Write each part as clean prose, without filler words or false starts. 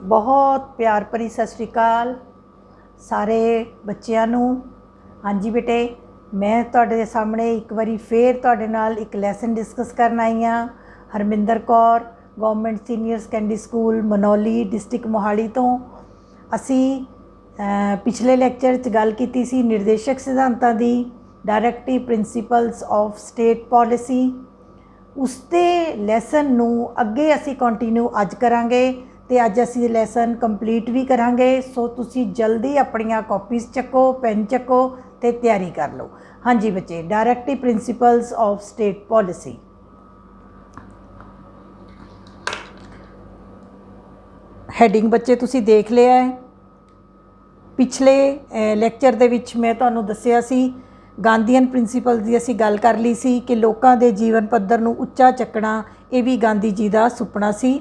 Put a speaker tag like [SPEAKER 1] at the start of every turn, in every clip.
[SPEAKER 1] बहुत प्यार भरी सत श्री अकाल सारे बच्चों नूं। हाँ जी बेटे, मैं तुहाडे सामने एक बारी फिर तुहाडे नाल एक लैसन डिस्कस करन आई हाँ। Harminder Kaur, government senior secondary school Manauli, district Mohali तो। असी पिछले लैक्चर च गल कीती सी निर्देशक सिद्धांतां दी, directive principles of state policy. उसते लैसन नूं अगे असी कंटिन्यू अज करांगे ते अज असी लैसन कंप्लीट भी करांगे। सो तुसी जल्दी अपनियां कॉपीज़ चको, पेन चको ते तैयारी कर लो। हाँ जी बच्चे, डायरैक्टिव principles of state policy. Heading बच्चे तुसी देख लिया है। पिछले लैक्चर दे विच मैं तुहानूं दस्सिया सी गांधीयन प्रिंसीपल की असी गल कर ली सी कि लोगों के जीवन पद्धर नूं उच्चा चकना ये भी गांधी जी का सुपना सी।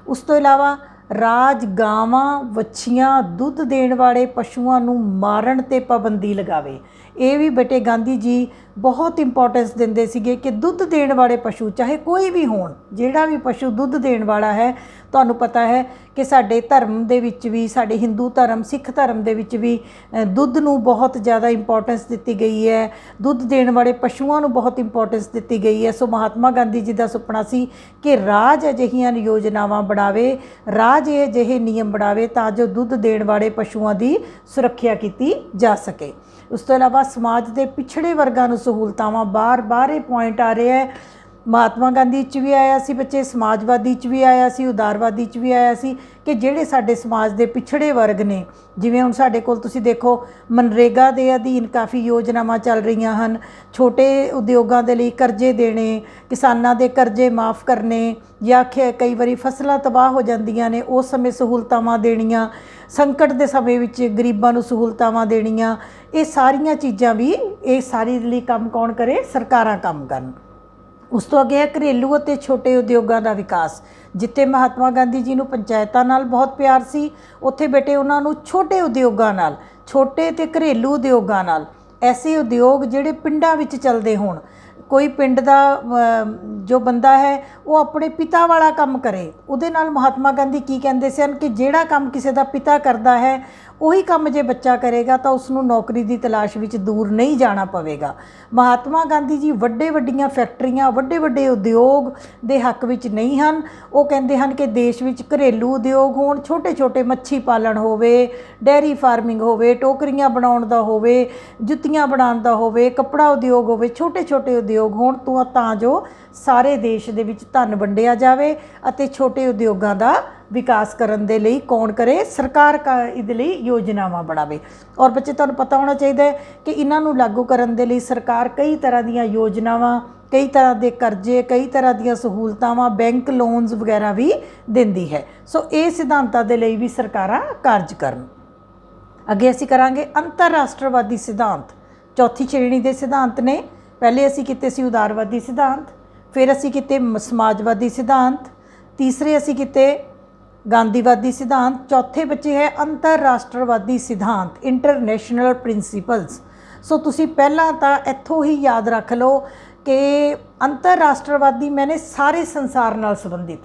[SPEAKER 1] उस तो इलावा राज गावां वछियां दुध देण वाले पशुओं नूं मारन ते पाबंदी लगावे, ये भी बेटे गांधी जी बहुत इंपोर्टेंस देंदे सीगे कि दुध देण वाले पशु चाहे कोई भी होण, जिहड़ा भी पशु दुध देण वाला है। तुहानूं पता है कि साडे धर्म दे विच भी, साडे हिंदू धर्म सिख धर्म दे विच भी दुध नूं बहुत ज़्यादा इंपोर्टेंस दित्ती गई है, दुध देण वाले पशुओं नूं बहुत इंपोर्टेंस दित्ती गई है। सो महात्मा गांधी जी का सुपना सी कि राज अजिहियां योजनावां बनावे, राज ये अजिहे नियम बनावे तां जो दुध देण वाले पशुओं की सुरक्षा की जा सके। उस तो इलावा समाज के पिछड़े वर्गां नूं सहूलतावां, बार बार ये पॉइंट आ रहा है। महात्मा गांधी च भी आया सी बच्चे, समाजवादी च भी आया सी, उदारवादी च भी आया सी कि जिहड़े साडे समाज के पिछड़े वर्ग ने, जिवें हुण साडे कोल तुसीं देखो मनरेगा के अधीन काफ़ी योजनावां चल रही हैं। छोटे उद्योगों के लिए करजे देने, किसानां दे करजे माफ़ करने, या कई बारी फसलां तबाह हो जांदियां ने उस समय सहूलतावां देणियां, संकट के समय विच गरीबां नूं सहूलतावां देणियां, ये सारियां चीज़ां भी ये सारी लिए काम कौन करे? सरकारां काम करन। उस तो अगे है घरेलू और छोटे उद्योगों का विकास। जिथे महात्मा गांधी जी नूं पंचायतां नाल बहुत प्यार सी, उत्थे बेटे उन्होंने छोटे उद्योगों नाल, छोटे ते घरेलू उद्योगों नाल, ऐसे उद्योग जिहड़े पिंडां विच चलदे होण। कोई पिंड दा जो बंदा है वो अपने पिता वाला काम करे, उहदे नाल महात्मा गांधी की कहंदे सन कि जिहड़ा काम किसी दा पिता करदा है उही काम जे बच्चा करेगा तो उसनूं नौकरी की तलाश विच दूर नहीं जाना पवेगा। महात्मा गांधी जी वड्डे वड्डियां फैक्ट्रियां, वड्डे वड्डे उद्योग दे हक विच नहीं हन। वो कहंदे हन कि देश विच घरेलू उद्योग होण, छोटे छोटे मच्छी पालन होवे, डेयरी फार्मिंग होवे, टोकरियां बनाउण दा होवे, जुत्तियां बनाउण दा होवे, कपड़ा उद्योग होवे, छोटे छोटे उद्योग होण तो तां जो सारे देश दे विच धन वंडिया जावे अते छोटे उद्योगों का विकास करन दे लई कौन करे? सरकार का इहदे लई योजनावां बनावे। और बच्चे तुहानूं पता होना चाहिए कि इन्हां नूं लागू करन दे लई सरकार कई तरह दीयां योजनावां, कई तरह के करजे, कई तरह दीयां सहूलतावां, बैंक लोन्स वगैरह भी दिंदी है। सो ये सिद्धांतां दे लई भी सरकारां कारज करन। अगे असीं करांगे अंतरराष्ट्रवादी सिद्धांत। चौथी श्रेणी के सिद्धांत ने। पहले असीं कीते सी उदारवादी सिद्धांत, फिर असीं कीते समाजवादी सिद्धांत, तीसरे असीं कीते गांधीवादी सिद्धांत, चौथे बच्चे है अंतरराष्ट्रवादी सिद्धांत, इंटरनेशनल प्रिंसीपल्स। सो तुसी पहला तो इत्थों ही याद रख लो कि अंतरराष्ट्रवादी मैंने सारे संसार नाल संबंधित,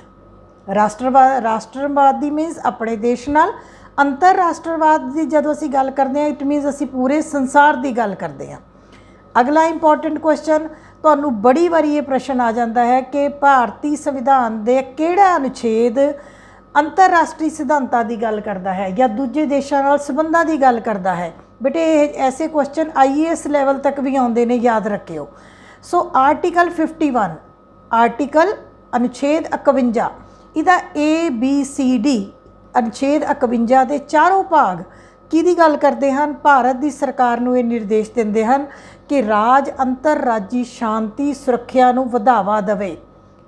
[SPEAKER 1] राष्ट्रवादी मीनस अपने देश नाल, अंतरराष्ट्रवाद की जदों असीं गल करते हैं इट मीनस असीं पूरे संसार की गल करते हैं। अगला इंपॉर्टेंट क्वेश्चन तुहानूं बड़ी बारी ये प्रश्न आ जाता है कि भारतीय संविधान दे किहड़ा अनुच्छेद अंतरराष्ट्रीय सिद्धांतां की गल करता है या दूजे देशों नाल संबंधां की गल करता है। बेटे ऐसे क्वेश्चन IAS लैवल तक भी आउंदे ने, याद रखियो। सो आर्टिकल 51, आर्टिकल अनुच्छेद 51, इहदा ABCD अनुच्छेद 51 के चारों भाग किहदी गल करते हैं? भारत की सरकार नूं ये निर्देश दिंदे हन कि राज अंतरराजी शांति सुरक्षा नूं वधावा देवे,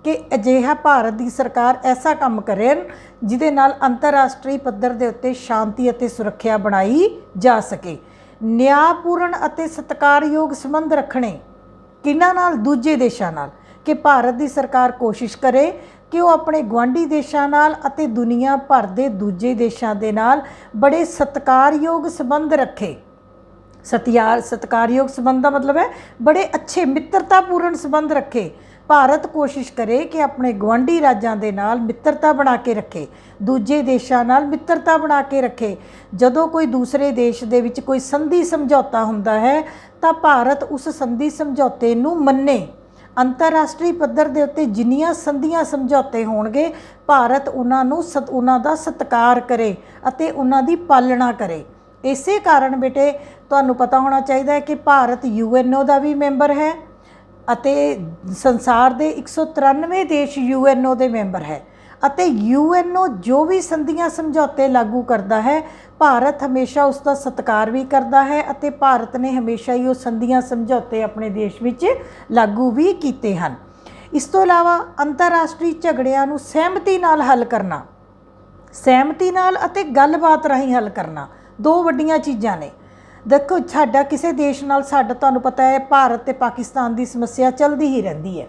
[SPEAKER 1] कि अजिहा भारत की सरकार ऐसा काम करे जिहदे नाल अंतरराष्ट्रीय पद्धर दे उत्ते शांति अते सुरक्षा बनाई जा सके। न्यायपूर्ण अते सत्कारयोग संबंध रखने किन्हां नाल? दूजे देशां नाल। कि भारत की सरकार कोशिश करे कि वह अपने गुआढ़ी देशों नाल अते दुनिया भर के दूजे देशों के नाल बड़े सत्कारयोग संबंध रखे। सत्कारयोग संबंध का मतलब है बड़े अच्छे मित्रतापूर्ण संबंध रखे। ਭਾਰਤ ਕੋਸ਼ਿਸ਼ ਕਰੇ ਕਿ ਆਪਣੇ ਗੁਆਂਢੀ ਰਾਜਾਂ ਦੇ ਨਾਲ ਮਿੱਤਰਤਾ ਬਣਾ ਕੇ ਰੱਖੇ, ਦੂਜੇ ਦੇਸ਼ਾਂ ਨਾਲ ਮਿੱਤਰਤਾ ਬਣਾ ਕੇ ਰੱਖੇ। ਜਦੋਂ ਕੋਈ ਦੂਸਰੇ ਦੇਸ਼ ਦੇ ਵਿੱਚ ਕੋਈ ਸੰਧੀ ਸਮਝੌਤਾ ਹੁੰਦਾ ਹੈ ਤਾਂ ਭਾਰਤ ਉਸ ਸੰਧੀ ਸਮਝੌਤੇ ਨੂੰ ਮੰਨੇ। ਅੰਤਰਰਾਸ਼ਟਰੀ ਪੱਧਰ ਦੇ ਉੱਤੇ ਜਿੰਨੀਆਂ ਸੰਧੀਆਂ ਸਮਝੌਤੇ ਹੋਣਗੇ, ਭਾਰਤ ਉਹਨਾਂ ਦਾ ਸਤਿਕਾਰ ਕਰੇ ਅਤੇ ਉਹਨਾਂ ਦੀ ਪਾਲਣਾ ਕਰੇ। ਇਸੇ ਕਾਰਨ ਬੇਟੇ ਤੁਹਾਨੂੰ ਪਤਾ ਹੋਣਾ ਚਾਹੀਦਾ ਹੈ ਕਿ ਭਾਰਤ UNO ਦਾ ਵੀ ਮੈਂਬਰ ਹੈ ਅਤੇ ਸੰਸਾਰ ਦੇ 193 ਦੇਸ਼ UNO ਦੇ ਮੈਂਬਰ ਹੈ ਅਤੇ UNO ਜੋ ਵੀ ਸੰਧੀਆਂ ਸਮਝੌਤੇ ਲਾਗੂ ਕਰਦਾ ਹੈ, ਭਾਰਤ ਹਮੇਸ਼ਾ ਉਸ ਦਾ ਸਤਿਕਾਰ ਵੀ ਕਰਦਾ ਹੈ ਅਤੇ ਭਾਰਤ ਨੇ ਹਮੇਸ਼ਾ ਹੀ ਉਹ ਸੰਧੀਆਂ ਸਮਝੌਤੇ ਆਪਣੇ ਦੇਸ਼ ਵਿੱਚ ਲਾਗੂ ਵੀ ਕੀਤੇ ਹਨ। ਇਸ ਤੋਂ ਇਲਾਵਾ ਅੰਤਰਰਾਸ਼ਟਰੀ ਝਗੜਿਆਂ ਨੂੰ ਸਹਿਮਤੀ ਨਾਲ ਹੱਲ ਕਰਨਾ, ਸਹਿਮਤੀ ਨਾਲ ਅਤੇ ਗੱਲਬਾਤ ਰਾਹੀਂ ਹੱਲ ਕਰਨਾ, ਦੋ ਵੱਡੀਆਂ ਚੀਜ਼ਾਂ ਨੇ। ਦੇਖੋ ਸਾਡਾ ਕਿਸੇ ਦੇਸ਼ ਨਾਲ ਤੁਹਾਨੂੰ ਪਤਾ ਹੈ ਭਾਰਤ ਤੇ ਪਾਕਿਸਤਾਨ ਦੀ ਸਮੱਸਿਆ ਚੱਲਦੀ ਹੀ ਰਹਿੰਦੀ ਹੈ।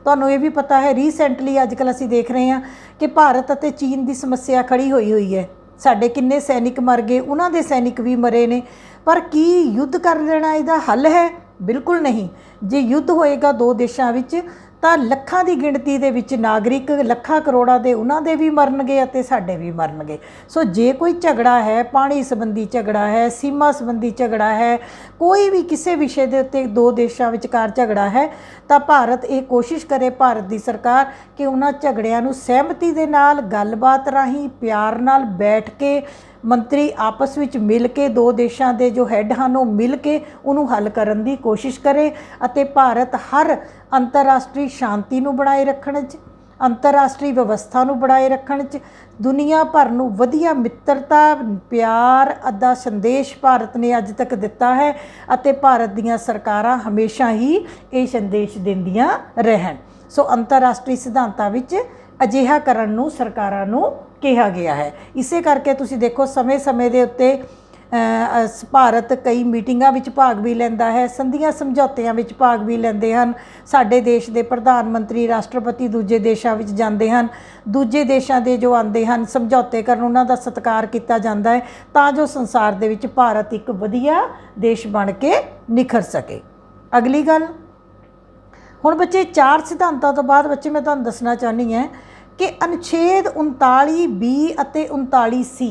[SPEAKER 1] ਤੁਹਾਨੂੰ ਇਹ ਵੀ ਪਤਾ ਹੈ ਰੀਸੈਂਟਲੀ ਅੱਜ ਕੱਲ੍ਹ ਅਸੀਂ ਦੇਖ ਰਹੇ ਹਾਂ ਕਿ ਭਾਰਤ ਅਤੇ ਚੀਨ ਦੀ ਸਮੱਸਿਆ ਖੜੀ ਹੋਈ ਹੈ। ਸਾਡੇ ਕਿੰਨੇ ਸੈਨਿਕ ਮਰ ਗਏ, ਉਹਨਾਂ ਦੇ ਸੈਨਿਕ ਵੀ ਮਰੇ ਨੇ। ਪਰ ਕੀ ਯੁੱਧ ਕਰ ਲੈਣਾ ਇਹਦਾ ਹੱਲ ਹੈ? ਬਿਲਕੁਲ ਨਹੀਂ। ਜੇ ਯੁੱਧ ਹੋਏਗਾ ਦੋ ਦੇਸ਼ਾਂ ਵਿੱਚ ਤਾਂ ਲੱਖਾਂ ਦੀ ਗਿਣਤੀ ਦੇ ਵਿੱਚ ਨਾਗਰਿਕ, ਲੱਖਾਂ ਕਰੋੜਾਂ ਦੇ ਉਹਨਾਂ ਦੇ ਵੀ ਮਰਨਗੇ ਅਤੇ ਸਾਡੇ ਵੀ ਮਰਨਗੇ। ਸੋ ਜੇ ਕੋਈ ਝਗੜਾ ਹੈ, ਪਾਣੀ ਸੰਬੰਧੀ ਝਗੜਾ ਹੈ, ਸੀਮਾ ਸੰਬੰਧੀ ਝਗੜਾ ਹੈ, ਕੋਈ ਵੀ ਕਿਸੇ ਵਿਸ਼ੇ ਦੇ ਉੱਤੇ ਦੋ ਦੇਸ਼ਾਂ ਵਿਚਕਾਰ ਝਗੜਾ ਹੈ ਤਾਂ ਭਾਰਤ ਇਹ ਕੋਸ਼ਿਸ਼ ਕਰੇ, ਭਾਰਤ ਦੀ ਸਰਕਾਰ, ਕਿ ਉਹਨਾਂ ਝਗੜਿਆਂ ਨੂੰ ਸਹਿਮਤੀ ਦੇ ਨਾਲ, ਗੱਲਬਾਤ ਰਾਹੀਂ, ਪਿਆਰ ਨਾਲ ਬੈਠ ਕੇ ਮੰਤਰੀ ਆਪਸ ਵਿੱਚ ਮਿਲ ਕੇ, ਦੋ ਦੇਸ਼ਾਂ ਦੇ ਜੋ ਹੈੱਡ ਹਨ ਉਹ ਮਿਲ ਕੇ ਉਹਨੂੰ ਹੱਲ ਕਰਨ ਦੀ ਕੋਸ਼ਿਸ਼ ਕਰੇ ਅਤੇ ਭਾਰਤ ਹਰ ਅੰਤਰਰਾਸ਼ਟਰੀ ਸ਼ਾਂਤੀ ਨੂੰ ਬਣਾਏ ਰੱਖਣ 'ਚ, ਅੰਤਰਰਾਸ਼ਟਰੀ ਵਿਵਸਥਾ ਨੂੰ ਬਣਾਏ ਰੱਖਣ 'ਚ, ਦੁਨੀਆ ਭਰ ਨੂੰ ਵਧੀਆ ਮਿੱਤਰਤਾ, ਪਿਆਰ ਦਾ ਸੰਦੇਸ਼ ਭਾਰਤ ਨੇ ਅੱਜ ਤੱਕ ਦਿੱਤਾ ਹੈ ਅਤੇ ਭਾਰਤ ਦੀਆਂ ਸਰਕਾਰਾਂ ਹਮੇਸ਼ਾ ਹੀ ਇਹ ਸੰਦੇਸ਼ ਦਿੰਦੀਆਂ ਰਹਿਣ। ਸੋ ਅੰਤਰਰਾਸ਼ਟਰੀ ਸਿਧਾਂਤਾਂ ਵਿੱਚ ਅਜਿਹਾ ਕਰਨ ਨੂੰ ਸਰਕਾਰਾਂ ਨੂੰ ਕਿਹਾ ਗਿਆ ਹੈ। ਇਸੇ ਕਰਕੇ ਤੁਸੀਂ ਦੇਖੋ ਸਮੇਂ-ਸਮੇਂ ਦੇ ਉੱਤੇ ਭਾਰਤ ਕਈ ਮੀਟਿੰਗਾਂ ਵਿੱਚ ਭਾਗ ਵੀ ਲੈਂਦਾ ਹੈ, ਸੰਧੀਆਂ ਸਮਝੌਤਿਆਂ ਵਿੱਚ ਭਾਗ ਵੀ ਲੈਂਦੇ ਹਨ। ਸਾਡੇ ਦੇਸ਼ ਦੇ ਪ੍ਰਧਾਨ ਮੰਤਰੀ, ਰਾਸ਼ਟਰਪਤੀ ਦੂਜੇ ਦੇਸ਼ਾਂ ਵਿੱਚ ਜਾਂਦੇ ਹਨ। ਦੂਜੇ ਦੇਸ਼ਾਂ ਦੇ ਜੋ ਆਉਂਦੇ ਹਨ ਸਮਝੌਤੇ ਕਰਨ, ਉਹਨਾਂ ਦਾ ਸਤਿਕਾਰ ਕੀਤਾ ਜਾਂਦਾ ਹੈ ਤਾਂ ਜੋ ਸੰਸਾਰ ਦੇ ਵਿੱਚ ਭਾਰਤ ਇੱਕ ਵਧੀਆ ਦੇਸ਼ ਬਣ ਕੇ ਨਿਖਰ ਸਕੇ। ਅਗਲੀ ਗੱਲ, ਹੁਣ ਬੱਚੇ 4 ਸਿਧਾਂਤਾਂ ਤੋਂ ਬਾਅਦ ਬੱਚੇ ਮੈਂ ਤੁਹਾਨੂੰ ਦੱਸਣਾ ਚਾਹੁੰਦੀ ਹਾਂ ਕਿ ਅਨੁਛੇਦ 39B ਅਤੇ 39C,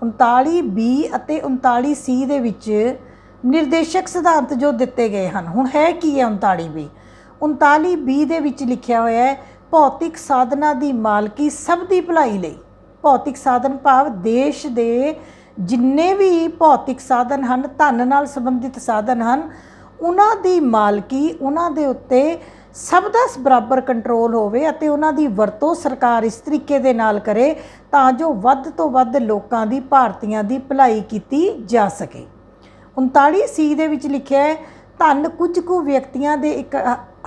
[SPEAKER 1] 39B ਅਤੇ 39C ਦੇ ਵਿੱਚ ਨਿਰਦੇਸ਼ਕ ਸਿਧਾਂਤ ਜੋ ਦਿੱਤੇ ਗਏ ਹਨ। ਹੁਣ ਹੈ ਕੀ ਹੈ 39B? 39B ਦੇ ਵਿੱਚ ਲਿਖਿਆ ਹੋਇਆ ਹੈ, ਭੌਤਿਕ ਸਾਧਨਾਂ ਦੀ ਮਾਲਕੀ ਸਭ ਦੀ ਭਲਾਈ ਲਈ। ਭੌਤਿਕ ਸਾਧਨ ਭਾਵ ਦੇਸ਼ ਦੇ ਜਿੰਨੇ ਵੀ ਭੌਤਿਕ ਸਾਧਨ ਹਨ, ਧਨ ਨਾਲ ਸੰਬੰਧਿਤ ਸਾਧਨ ਹਨ, ਉਹਨਾਂ ਦੀ ਮਾਲਕੀ, ਉਹਨਾਂ ਦੇ ਉੱਤੇ ਸਭ ਦਾ ਬਰਾਬਰ ਕੰਟਰੋਲ ਹੋਵੇ ਅਤੇ ਉਹਨਾਂ ਦੀ ਵਰਤੋਂ ਸਰਕਾਰ ਇਸ ਤਰੀਕੇ ਦੇ ਨਾਲ ਕਰੇ ਤਾਂ ਜੋ ਵੱਧ ਤੋਂ ਵੱਧ ਲੋਕਾਂ ਦੀ, ਭਾਰਤੀਆਂ ਦੀ ਭਲਾਈ ਕੀਤੀ ਜਾ ਸਕੇ। 39C ਦੇ ਵਿੱਚ ਲਿਖਿਆ ਹੈ, ਧਨ ਕੁਝ ਕੁ ਵਿਅਕਤੀਆਂ ਦੇ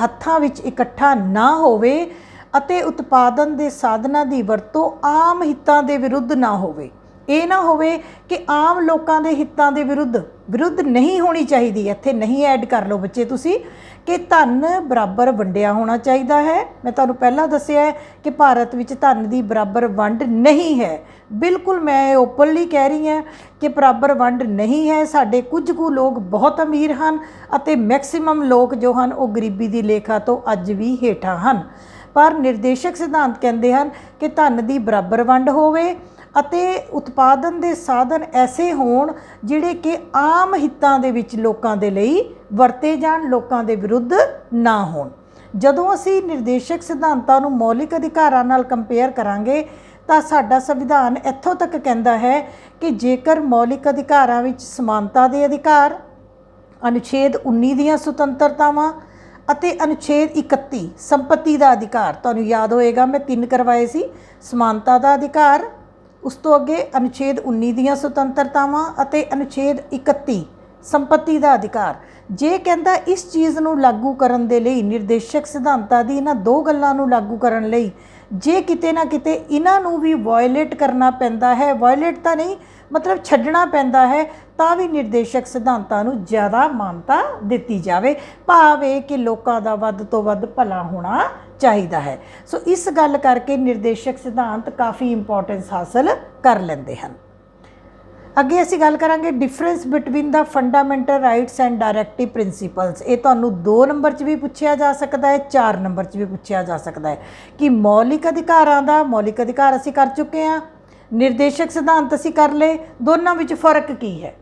[SPEAKER 1] ਹੱਥਾਂ ਵਿੱਚ ਇਕੱਠਾ ਨਾ ਹੋਵੇ ਅਤੇ ਉਤਪਾਦਨ ਦੇ ਸਾਧਨਾਂ ਦੀ ਵਰਤੋਂ ਆਮ ਹਿੱਤਾਂ ਦੇ ਵਿਰੁੱਧ ਨਾ ਹੋਵੇ। ਇਹ ਨਾ ਹੋਵੇ ਕਿ ਆਮ ਲੋਕਾਂ ਦੇ ਹਿੱਤਾਂ ਦੇ ਵਿਰੁੱਧ ਨਹੀਂ ਹੋਣੀ ਚਾਹੀਦੀ। ਇੱਥੇ ਨਹੀਂ ਐਡ ਕਰ ਲਓ ਬੱਚੇ ਤੁਸੀਂ ਕਿ ਧਨ ਬਰਾਬਰ ਵੰਡਿਆ ਹੋਣਾ ਚਾਹੀਦਾ ਹੈ। ਮੈਂ ਤੁਹਾਨੂੰ ਪਹਿਲਾਂ ਦੱਸਿਆ ਹੈ ਕਿ ਭਾਰਤ ਵਿੱਚ ਧਨ ਦੀ ਬਰਾਬਰ ਵੰਡ ਨਹੀਂ ਹੈ। ਬਿਲਕੁਲ ਮੈਂ ਓਪਨਲੀ ਕਹਿ ਰਹੀ ਹਾਂ ਕਿ ਬਰਾਬਰ ਵੰਡ ਨਹੀਂ ਹੈ। ਸਾਡੇ ਕੁਝ ਕੁ ਲੋਕ ਬਹੁਤ ਅਮੀਰ ਹਨ ਅਤੇ ਮੈਕਸਿਮਮ ਲੋਕ ਜੋ ਹਨ ਉਹ ਗਰੀਬੀ ਦੀ ਰੇਖਾ ਤੋਂ ਅੱਜ ਵੀ ਹੇਠਾਂ ਹਨ। ਪਰ ਨਿਰਦੇਸ਼ਕ ਸਿਧਾਂਤ ਕਹਿੰਦੇ ਹਨ ਕਿ ਧਨ ਦੀ ਬਰਾਬਰ ਵੰਡ ਹੋਵੇ ਅਤੇ ਉਤਪਾਦਨ ਦੇ ਸਾਧਨ ਐਸੇ ਹੋਣ ਜਿਹੜੇ ਕਿ ਆਮ ਹਿੱਤਾਂ ਦੇ ਵਿੱਚ ਲੋਕਾਂ ਦੇ ਲਈ ਵਰਤੇ ਜਾਣ, ਲੋਕਾਂ ਦੇ ਵਿਰੁੱਧ ਨਾ ਹੋਣ। ਜਦੋਂ ਅਸੀਂ ਨਿਰਦੇਸ਼ਕ ਸਿਧਾਂਤਾਂ ਨੂੰ ਮੌਲਿਕ ਅਧਿਕਾਰਾਂ ਨਾਲ ਕੰਪੇਅਰ ਕਰਾਂਗੇ ਤਾਂ ਸਾਡਾ ਸੰਵਿਧਾਨ ਇੱਥੋਂ ਤੱਕ ਕਹਿੰਦਾ ਹੈ ਕਿ ਜੇਕਰ ਮੌਲਿਕ ਅਧਿਕਾਰਾਂ ਵਿੱਚ ਸਮਾਨਤਾ ਦੇ ਅਧਿਕਾਰ, ਅਨੁਛੇਦ 19 ਦੀਆਂ ਸੁਤੰਤਰਤਾਵਾਂ ਅਤੇ ਅਨੁਛੇਦ 31 ਸੰਪਤੀ ਦਾ ਅਧਿਕਾਰ, ਤੁਹਾਨੂੰ ਯਾਦ ਹੋਏਗਾ ਮੈਂ 3 ਕਰਵਾਏ ਸੀ, ਸਮਾਨਤਾ ਦਾ ਅਧਿਕਾਰ, ਉਸ ਤੋਂ ਅੱਗੇ ਅਨੁਛੇਦ 19 ਦੀਆਂ ਸੁਤੰਤਰਤਾਵਾਂ ਅਤੇ ਅਨੁਛੇਦ 31 ਸੰਪਤੀ ਦਾ ਅਧਿਕਾਰ। ਜੇ ਕਹਿੰਦਾ ਇਸ ਚੀਜ਼ ਨੂੰ ਲਾਗੂ ਕਰਨ ਦੇ ਲਈ, ਨਿਰਦੇਸ਼ਕ ਸਿਧਾਂਤਾਂ ਦੀ ਇਹਨਾਂ 2 ਗੱਲਾਂ ਨੂੰ ਲਾਗੂ ਕਰਨ ਲਈ ਜੇ ਕਿਤੇ ਨਾ ਕਿਤੇ ਇਹਨਾਂ ਨੂੰ ਵੀ ਵਾਇਲੇਟ ਕਰਨਾ ਪੈਂਦਾ ਹੈ, ਵਾਇਲੇਟ ਤਾਂ ਨਹੀਂ ਮਤਲਬ ਛੱਡਣਾ ਪੈਂਦਾ ਹੈ, ਤਾਂ ਵੀ ਨਿਰਦੇਸ਼ਕ ਸਿਧਾਂਤਾਂ ਨੂੰ ਜ਼ਿਆਦਾ ਮਾਨਤਾ ਦਿੱਤੀ ਜਾਵੇ। ਭਾਵ ਇਹ ਕਿ ਲੋਕਾਂ ਦਾ ਵੱਧ ਤੋਂ ਵੱਧ ਭਲਾ ਹੋਣਾ ਚਾਹੀਦਾ ਹੈ। ਸੋ ਇਸ ਗੱਲ ਕਰਕੇ ਨਿਰਦੇਸ਼ਕ ਸਿਧਾਂਤ ਕਾਫੀ ਇੰਪੋਰਟੈਂਸ ਹਾਸਲ ਕਰ ਲੈਂਦੇ ਹਨ। ਅੱਗੇ ਅਸੀਂ ਗੱਲ ਕਰਾਂਗੇ difference between the fundamental rights and directive principals. ਇਹ ਤੁਹਾਨੂੰ 2 ਨੰਬਰ 'ਚ ਵੀ ਪੁੱਛਿਆ ਜਾ ਸਕਦਾ ਹੈ, 4 ਨੰਬਰ 'ਚ ਵੀ ਪੁੱਛਿਆ ਜਾ ਸਕਦਾ ਹੈ ਕਿ ਮੌਲਿਕ ਅਧਿਕਾਰਾਂ ਦਾ, ਮੌਲਿਕ ਅਧਿਕਾਰ ਅਸੀਂ ਕਰ ਚੁੱਕੇ ਹਾਂ, ਨਿਰਦੇਸ਼ਕ ਸਿਧਾਂਤ ਅਸੀਂ ਕਰ ਲਏ, ਦੋਨਾਂ ਵਿੱਚ ਫ਼ਰਕ ਕੀ ਹੈ।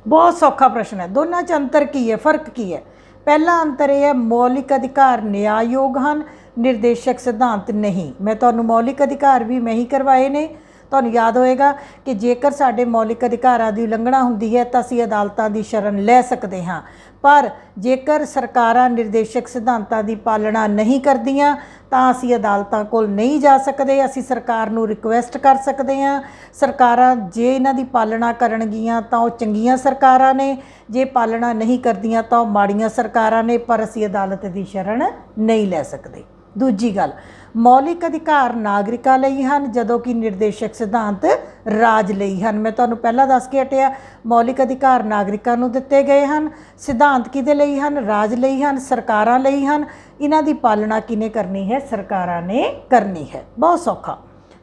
[SPEAKER 1] ਬਹੁਤ ਸੌਖਾ ਪ੍ਰਸ਼ਨ ਹੈ, ਦੋਨਾਂ 'ਚ ਅੰਤਰ ਕੀ ਹੈ, ਫ਼ਰਕ ਕੀ ਹੈ। ਪਹਿਲਾ ਅੰਤਰ ਇਹ ਹੈ ਮੌਲਿਕ ਅਧਿਕਾਰ ਨਿਆਂਯੋਗ ਹਨ, ਨਿਰਦੇਸ਼ਕ ਸਿਧਾਂਤ ਨਹੀਂ। ਮੈਂ ਤੁਹਾਨੂੰ ਮੌਲਿਕ ਅਧਿਕਾਰ ਵੀ ਮੈਂ ਹੀ ਕਰਵਾਏ ਨੇ। ਤੁਹਾਨੂੰ ਯਾਦ ਹੋਏਗਾ ਕਿ ਜੇਕਰ ਸਾਡੇ ਮੌਲਿਕ ਅਧਿਕਾਰਾਂ ਦੀ ਉਲੰਘਣਾ ਹੁੰਦੀ ਹੈ ਤਾਂ ਅਸੀਂ ਅਦਾਲਤਾਂ ਦੀ ਸ਼ਰਨ ਲੈ ਸਕਦੇ ਹਾਂ, ਪਰ ਜੇਕਰ ਸਰਕਾਰਾਂ ਨਿਰਦੇਸ਼ਕ ਸਿਧਾਂਤਾਂ ਦੀ ਪਾਲਣਾ ਨਹੀਂ ਕਰਦੀਆਂ ਤਾਂ ਅਸੀਂ ਅਦਾਲਤਾਂ ਕੋਲ ਨਹੀਂ ਜਾ ਸਕਦੇ। ਅਸੀਂ ਸਰਕਾਰ ਨੂੰ ਰਿਕੁਐਸਟ ਕਰ ਸਕਦੇ ਹਾਂ। ਸਰਕਾਰਾਂ ਜੇ ਇਹਨਾਂ ਦੀ ਪਾਲਣਾ ਕਰਨਗੀਆਂ ਤਾਂ ਉਹ ਚੰਗੀਆਂ ਸਰਕਾਰਾਂ ਨੇ, ਜੇ ਪਾਲਣਾ ਨਹੀਂ ਕਰਦੀਆਂ ਤਾਂ ਉਹ ਮਾੜੀਆਂ ਸਰਕਾਰਾਂ ਨੇ, ਪਰ ਅਸੀਂ ਅਦਾਲਤ ਦੀ ਸ਼ਰਨ ਨਹੀਂ ਲੈ ਸਕਦੇ। ਦੂਜੀ ਗੱਲ, ਮੌਲਿਕ ਅਧਿਕਾਰ ਨਾਗਰਿਕਾਂ ਲਈ ਹਨ ਜਦੋਂ ਕਿ ਨਿਰਦੇਸ਼ਕ ਸਿਧਾਂਤ ਰਾਜ ਲਈ ਹਨ। ਮੈਂ ਤੁਹਾਨੂੰ ਪਹਿਲਾਂ ਦੱਸ ਕੇ ਹਟਿਆ, ਮੌਲਿਕ ਅਧਿਕਾਰ ਨਾਗਰਿਕਾਂ ਨੂੰ ਦਿੱਤੇ ਗਏ ਹਨ, ਸਿਧਾਂਤ ਕਿਹਦੇ ਲਈ ਹਨ, ਰਾਜ ਲਈ ਹਨ, ਸਰਕਾਰਾਂ ਲਈ ਹਨ। ਇਹਨਾਂ ਦੀ ਪਾਲਣਾ ਕਿਹਨੇ ਕਰਨੀ ਹੈ, ਸਰਕਾਰਾਂ ਨੇ ਕਰਨੀ ਹੈ। ਬਹੁਤ ਸੌਖਾ।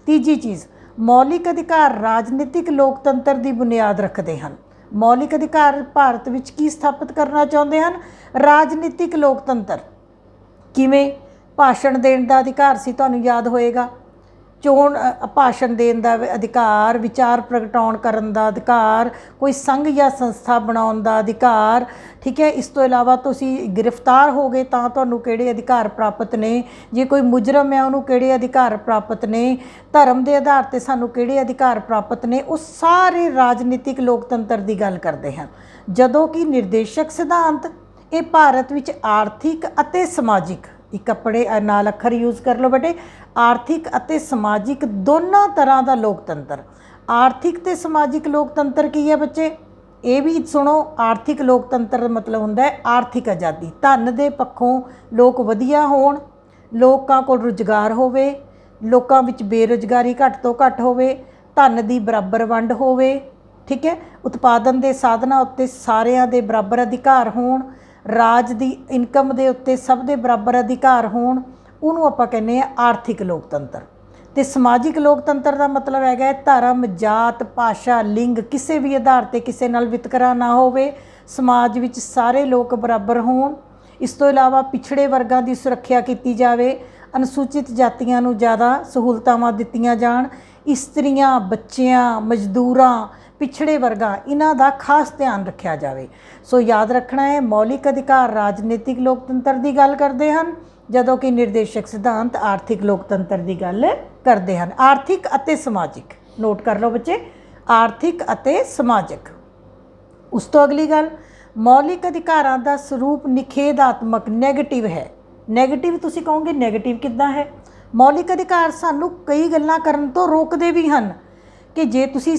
[SPEAKER 1] ਤੀਜੀ ਚੀਜ਼, ਮੌਲਿਕ ਅਧਿਕਾਰ ਰਾਜਨੀਤਿਕ ਲੋਕਤੰਤਰ ਦੀ ਬੁਨਿਆਦ ਰੱਖਦੇ ਹਨ। ਮੌਲਿਕ ਅਧਿਕਾਰ ਭਾਰਤ ਵਿੱਚ ਕੀ ਸਥਾਪਿਤ ਕਰਨਾ ਚਾਹੁੰਦੇ ਹਨ, ਰਾਜਨੀਤਿਕ ਲੋਕਤੰਤਰ। ਕਿਵੇਂ? ਭਾਸ਼ਣ ਦੇਣ ਦਾ ਅਧਿਕਾਰ ਸੀ, ਤੁਹਾਨੂੰ ਯਾਦ ਹੋਏਗਾ, ਚੋਣ ਭਾਸ਼ਣ ਦੇਣ ਦਾ ਅਧਿਕਾਰ, ਵਿਚਾਰ ਪ੍ਰਗਟਾਉਣ ਕਰਨ ਦਾ ਅਧਿਕਾਰ, ਕੋਈ ਸੰਘ ਜਾਂ ਸੰਸਥਾ ਬਣਾਉਣ ਦਾ ਅਧਿਕਾਰ, ਠੀਕ ਹੈ। ਇਸ ਤੋਂ ਇਲਾਵਾ ਤੁਸੀਂ ਗ੍ਰਿਫਤਾਰ ਹੋ ਗਏ ਤਾਂ ਤੁਹਾਨੂੰ ਕਿਹੜੇ ਅਧਿਕਾਰ ਪ੍ਰਾਪਤ ਨੇ, ਜੇ ਕੋਈ ਮੁਜਰਮ ਹੈ ਉਹਨੂੰ ਕਿਹੜੇ ਅਧਿਕਾਰ ਪ੍ਰਾਪਤ ਨੇ, ਧਰਮ ਦੇ ਆਧਾਰ 'ਤੇ ਸਾਨੂੰ ਕਿਹੜੇ ਅਧਿਕਾਰ ਪ੍ਰਾਪਤ ਨੇ, ਉਹ ਸਾਰੇ ਰਾਜਨੀਤਿਕ ਲੋਕਤੰਤਰ ਦੀ ਗੱਲ ਕਰਦੇ ਹਨ। ਜਦੋਂ ਕਿ ਨਿਰਦੇਸ਼ਕ ਸਿਧਾਂਤ ਇਹ ਭਾਰਤ ਵਿੱਚ ਆਰਥਿਕ ਅਤੇ ਸਮਾਜਿਕ, ਇੱਕ ਆਪਣੇ ਨਾਲ ਅੱਖਰ ਯੂਜ਼ ਕਰ ਲਓ ਬੇਟੇ, ਆਰਥਿਕ ਅਤੇ ਸਮਾਜਿਕ ਦੋਨਾਂ ਤਰ੍ਹਾਂ ਦਾ ਲੋਕਤੰਤਰ। ਆਰਥਿਕ ਤੇ ਸਮਾਜਿਕ ਲੋਕਤੰਤਰ ਕੀ ਹੈ ਬੱਚੇ? ਇਹ ਵੀ ਸੁਣੋ, ਆਰਥਿਕ ਲੋਕਤੰਤਰ ਦਾ ਮਤਲਬ ਹੁੰਦਾ ਹੈ ਆਰਥਿਕ ਆਜ਼ਾਦੀ। ਧਨ ਦੇ ਪੱਖੋਂ ਲੋਕ ਵਧੀਆ ਹੋਣ, ਲੋਕਾਂ ਕੋਲ ਰੁਜ਼ਗਾਰ ਹੋਵੇ, ਲੋਕਾਂ ਵਿੱਚ ਬੇਰੁਜ਼ਗਾਰੀ ਘੱਟ ਤੋਂ ਘੱਟ ਹੋਵੇ, ਧਨ ਦੀ ਬਰਾਬਰ ਵੰਡ ਹੋਵੇ, ਠੀਕ ਹੈ। ਉਤਪਾਦਨ ਦੇ ਸਾਧਨਾਂ ਉੱਤੇ ਸਾਰਿਆਂ ਦੇ ਬਰਾਬਰ ਅਧਿਕਾਰ ਹੋਣ, ਰਾਜ ਦੀ ਇਨਕਮ ਦੇ ਉੱਤੇ ਸਭ ਦੇ ਬਰਾਬਰ ਅਧਿਕਾਰ ਹੋਣ, ਉਹਨੂੰ ਆਪਾਂ ਕਹਿੰਦੇ ਆ ਆਰਥਿਕ ਲੋਕਤੰਤਰ। ਤੇ ਸਮਾਜਿਕ ਲੋਕਤੰਤਰ ਦਾ ਮਤਲਬ ਹੈਗਾ ਧਰਮ, ਜਾਤ, ਭਾਸ਼ਾ, ਲਿੰਗ ਕਿਸੇ ਵੀ ਆਧਾਰ 'ਤੇ ਕਿਸੇ ਨਾਲ ਵਿਤਕਰਾ ਨਾ ਹੋਵੇ, ਸਮਾਜ ਵਿੱਚ ਸਾਰੇ ਲੋਕ ਬਰਾਬਰ ਹੋਣ। ਇਸ ਤੋਂ ਇਲਾਵਾ ਪਿਛੜੇ ਵਰਗਾਂ ਦੀ ਸੁਰੱਖਿਆ ਕੀਤੀ ਜਾਵੇ, ਅਨੁਸੂਚਿਤ ਜਾਤੀਆਂ ਨੂੰ ਜ਼ਿਆਦਾ ਸਹੂਲਤਾਵਾਂ ਦਿੱਤੀਆਂ ਜਾਣ, ਇਸਤਰੀਆਂ, ਬੱਚਿਆਂ, ਮਜ਼ਦੂਰਾਂ, ਪਿਛੜੇ ਵਰਗਾਂ, ਇਹਨਾਂ ਦਾ ਖਾਸ ਧਿਆਨ ਰੱਖਿਆ ਜਾਵੇ। ਸੋ ਯਾਦ ਰੱਖਣਾ ਹੈ, ਮੌਲਿਕ ਅਧਿਕਾਰ ਰਾਜਨੀਤਿਕ ਲੋਕਤੰਤਰ ਦੀ ਗੱਲ ਕਰਦੇ ਹਨ ਜਦੋਂ ਕਿ ਨਿਰਦੇਸ਼ਕ ਸਿਧਾਂਤ ਆਰਥਿਕ ਲੋਕਤੰਤਰ ਦੀ ਗੱਲ ਕਰਦੇ ਹਨ। ਆਰਥਿਕ ਅਤੇ ਸਮਾਜਿਕ, ਨੋਟ ਕਰ ਲਓ ਬੱਚੇ, ਆਰਥਿਕ ਅਤੇ ਸਮਾਜਿਕ। ਉਸ ਤੋਂ ਅਗਲੀ ਗੱਲ, ਮੌਲਿਕ ਅਧਿਕਾਰਾਂ ਦਾ ਸਰੂਪ ਨਿਖੇਧਾਤਮਕ, ਨੈਗੇਟਿਵ ਹੈ। ਨੈਗੇਟਿਵ ਤੁਸੀਂ ਕਹੋਗੇ, ਨੈਗੇਟਿਵ ਕਿੱਦਾਂ ਹੈ? ਮੌਲਿਕ ਅਧਿਕਾਰ ਸਾਨੂੰ ਕਈ ਗੱਲਾਂ ਕਰਨ ਤੋਂ ਰੋਕਦੇ ਵੀ ਹਨ ਕਿ ਜੇ ਤੁਸੀਂ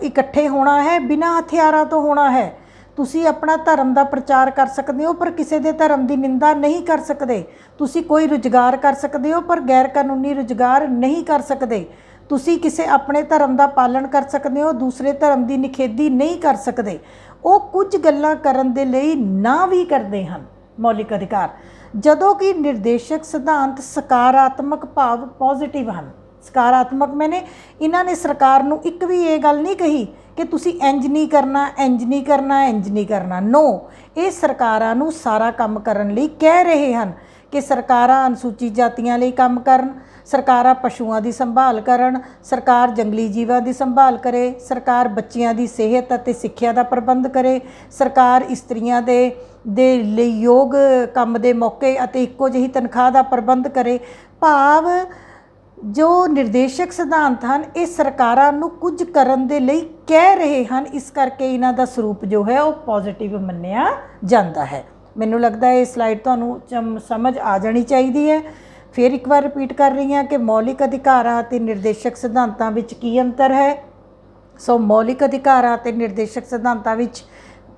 [SPEAKER 1] ਇਕੱਠੇ ਹੋਣਾ ਹੈ, ਬਿਨਾਂ ਹਥਿਆਰਾਂ ਤੋਂ ਹੋਣਾ ਹੈ, ਤੁਸੀਂ ਆਪਣਾ ਧਰਮ ਦਾ ਪ੍ਰਚਾਰ ਕਰ ਸਕਦੇ ਹੋ ਪਰ ਕਿਸੇ ਦੇ ਧਰਮ ਦੀ ਨਿੰਦਾ ਨਹੀਂ ਕਰ ਸਕਦੇ। ਤੁਸੀਂ ਕੋਈ ਰੁਜ਼ਗਾਰ ਕਰ ਸਕਦੇ ਹੋ ਪਰ ਗੈਰ ਕਾਨੂੰਨੀ ਰੁਜ਼ਗਾਰ ਨਹੀਂ ਕਰ ਸਕਦੇ। ਤੁਸੀਂ ਕਿਸੇ ਆਪਣੇ ਧਰਮ ਦਾ ਪਾਲਣ ਕਰ ਸਕਦੇ ਹੋ, ਦੂਸਰੇ ਧਰਮ ਦੀ ਨਿਖੇਧੀ ਨਹੀਂ ਕਰ ਸਕਦੇ। ਉਹ ਕੁਝ ਗੱਲਾਂ ਕਰਨ ਦੇ ਲਈ ਨਾ ਵੀ ਕਰਦੇ ਹਨ ਮੌਲਿਕ ਅਧਿਕਾਰ, ਜਦੋਂ ਕਿ ਨਿਰਦੇਸ਼ਕ ਸਿਧਾਂਤ ਸਕਾਰਾਤਮਕ ਭਾਵ ਪੋਜ਼ਿਟਿਵ ਹਨ। ਸਕਾਰਾਤਮਕ ਮੈਨੇ ਇਹਨਾਂ ਨੇ ਸਰਕਾਰ ਨੂੰ ਇੱਕ ਵੀ ਇਹ ਗੱਲ ਨਹੀਂ ਕਹੀ ਕਿ ਤੁਸੀਂ ਇੰਜ ਨਹੀਂ ਕਰਨਾ, ਇੰਜ ਨਹੀਂ ਕਰਨਾ, ਇੰਜ ਨਹੀਂ ਕਰਨਾ। ਨੋ, ਇਹ ਸਰਕਾਰਾਂ ਨੂੰ ਸਾਰਾ ਕੰਮ ਕਰਨ ਲਈ ਕਹਿ ਰਹੇ ਹਨ ਕਿ ਸਰਕਾਰਾਂ ਅਨੁਸੂਚਿਤ ਜਾਤੀਆਂ ਲਈ ਕੰਮ ਕਰਨ, ਸਰਕਾਰਾਂ ਪਸ਼ੂਆਂ ਦੀ ਸੰਭਾਲ ਕਰਨ, ਸਰਕਾਰ ਜੰਗਲੀ ਜੀਵਾਂ ਦੀ ਸੰਭਾਲ ਕਰੇ, ਸਰਕਾਰ ਬੱਚਿਆਂ ਦੀ ਸਿਹਤ ਅਤੇ ਸਿੱਖਿਆ ਦਾ ਪ੍ਰਬੰਧ ਕਰੇ, ਸਰਕਾਰ ਇਸਤਰੀਆਂ ਦੇ ਲਈ ਯੋਗ ਕੰਮ ਦੇ ਮੌਕੇ ਅਤੇ ਇੱਕੋ ਜਿਹੀ ਤਨਖਾਹ ਦਾ ਪ੍ਰਬੰਧ ਕਰੇ। ਭਾਵ ਜੋ ਨਿਰਦੇਸ਼ਕ ਸਿਧਾਂਤ ਹਨ ਇਹ ਸਰਕਾਰਾਂ ਨੂੰ ਕੁਝ ਕਰਨ ਦੇ ਲਈ ਕਹਿ ਰਹੇ ਹਨ, ਇਸ ਕਰਕੇ ਇਹਨਾਂ ਦਾ ਸਰੂਪ ਜੋ ਹੈ ਉਹ ਪੋਜ਼ਿਟਿਵ ਮੰਨਿਆ ਜਾਂਦਾ ਹੈ। ਮੈਨੂੰ ਲੱਗਦਾ ਇਹ ਸਲਾਈਡ ਤੁਹਾਨੂੰ ਸਮਝ ਆ ਜਾਣੀ ਚਾਹੀਦੀ ਹੈ। ਫਿਰ ਇੱਕ ਵਾਰ ਰਿਪੀਟ ਕਰ ਰਹੀ ਹਾਂ ਕਿ ਮੌਲਿਕ ਅਧਿਕਾਰਾਂ ਅਤੇ ਨਿਰਦੇਸ਼ਕ ਸਿਧਾਂਤਾਂ ਵਿੱਚ ਕੀ ਅੰਤਰ ਹੈ। ਸੋ ਮੌਲਿਕ ਅਧਿਕਾਰਾਂ ਅਤੇ ਨਿਰਦੇਸ਼ਕ ਸਿਧਾਂਤਾਂ ਵਿੱਚ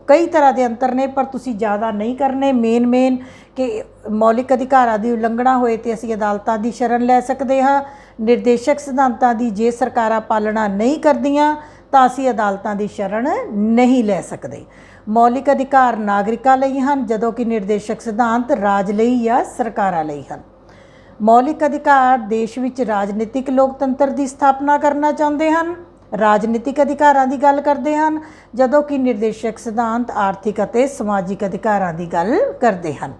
[SPEAKER 1] ਕਈ ਤਰ੍ਹਾਂ ਦੇ ਅੰਤਰ ਨੇ, ਪਰ ਤੁਸੀਂ ਜ਼ਿਆਦਾ ਨਹੀਂ ਕਰਨੇ। ਮੇਨ ਕਿ ਮੌਲਿਕ ਅਧਿਕਾਰਾਂ ਦੀ ਉਲੰਘਣਾ ਹੋਏ ਤੇ ਅਸੀਂ ਅਦਾਲਤਾਂ ਦੀ ਸ਼ਰਨ ਲੈ ਸਕਦੇ ਹਾਂ। ਨਿਰਦੇਸ਼ਕ ਸਿਧਾਂਤਾਂ ਦੀ ਜੇ ਸਰਕਾਰਾਂ ਪਾਲਣਾ ਨਹੀਂ ਕਰਦੀਆਂ ਤਾਂ ਅਸੀਂ ਅਦਾਲਤਾਂ ਦੀ ਸ਼ਰਨ ਨਹੀਂ ਲੈ ਸਕਦੇ। ਮੌਲਿਕ ਅਧਿਕਾਰ ਨਾਗਰਿਕਾਂ ਲਈ ਹਨ ਜਦੋਂ ਕਿ ਨਿਰਦੇਸ਼ਕ ਸਿਧਾਂਤ ਰਾਜ ਲਈ ਜਾਂ ਸਰਕਾਰਾਂ ਲਈ ਹਨ। ਮੌਲਿਕ ਅਧਿਕਾਰ ਦੇਸ਼ ਵਿੱਚ ਰਾਜਨੀਤਿਕ ਲੋਕਤੰਤਰ ਦੀ ਸਥਾਪਨਾ ਕਰਨਾ ਚਾਹੁੰਦੇ ਹਨ। ਰਾਜਨੀਤਿਕ ਅਧਿਕਾਰਾਂ ਦੀ ਗੱਲ ਕਰਦੇ ਹਨ, ਜਦੋਂ ਕਿ ਨਿਰਦੇਸ਼ਕ ਸਿਧਾਂਤ ਆਰਥਿਕ ਅਤੇ ਸਮਾਜਿਕ ਅਧਿਕਾਰਾਂ ਦੀ ਗੱਲ ਕਰਦੇ ਹਨ।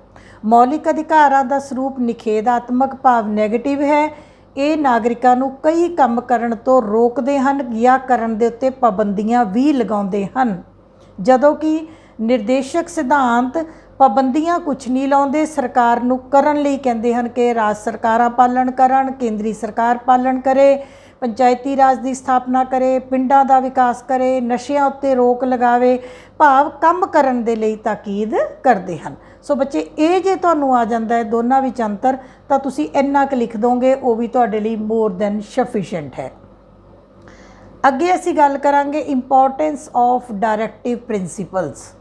[SPEAKER 1] ਮੌਲਿਕ ਅਧਿਕਾਰਾਂ ਦਾ ਸਰੂਪ ਨਿਖੇਧਾਤਮਕ ਭਾਵ ਨੈਗੇਟਿਵ ਹੈ। ਇਹ ਨਾਗਰਿਕਾਂ ਨੂੰ ਕਈ ਕੰਮ ਕਰਨ ਤੋਂ ਰੋਕਦੇ ਹਨ ਜਾਂ ਕਰਨ ਦੇ ਉੱਤੇ ਪਾਬੰਦੀਆਂ ਵੀ ਲਗਾਉਂਦੇ ਹਨ, ਜਦੋਂ ਕਿ ਨਿਰਦੇਸ਼ਕ ਸਿਧਾਂਤ ਪਾਬੰਦੀਆਂ ਕੁਛ ਨਹੀਂ ਲਾਉਂਦੇ, ਸਰਕਾਰ ਨੂੰ ਕਰਨ ਲਈ ਕਹਿੰਦੇ ਹਨ ਕਿ ਰਾਜ ਸਰਕਾਰਾਂ ਪਾਲਣ ਕਰਨ, ਕੇਂਦਰੀ ਸਰਕਾਰ ਪਾਲਣ ਕਰੇ, ਪੰਚਾਇਤੀ ਰਾਜ ਦੀ ਸਥਾਪਨਾ ਕਰੇ, ਪਿੰਡਾਂ ਦਾ ਵਿਕਾਸ ਕਰੇ, ਨਸ਼ਿਆਂ ਉੱਤੇ ਰੋਕ ਲਗਾਵੇ, ਭਾਵ ਕੰਮ ਕਰਨ ਦੇ ਲਈ ਤਾਕੀਦ ਕਰਦੇ ਹਨ। ਸੋ ਬੱਚੇ ਇਹ ਜੇ ਤੁਹਾਨੂੰ ਆ ਜਾਂਦਾ ਹੈ ਦੋਨਾਂ ਵਿੱਚ ਅੰਤਰ, ਤਾਂ ਤੁਸੀਂ ਇੰਨਾ ਕੁ ਲਿਖ ਦੋਗੇ, ਉਹ ਵੀ ਤੁਹਾਡੇ ਲਈ ਮੋਰ ਦੈਨ ਸਫੀਸ਼ੀਐਂਟ ਹੈ। ਅੱਗੇ ਅਸੀਂ ਗੱਲ ਕਰਾਂਗੇ ਇੰਪੋਰਟੈਂਸ ਆਫ ਡਾਇਰੈਕਟਿਵ ਪ੍ਰਿੰਸੀਪਲਸ,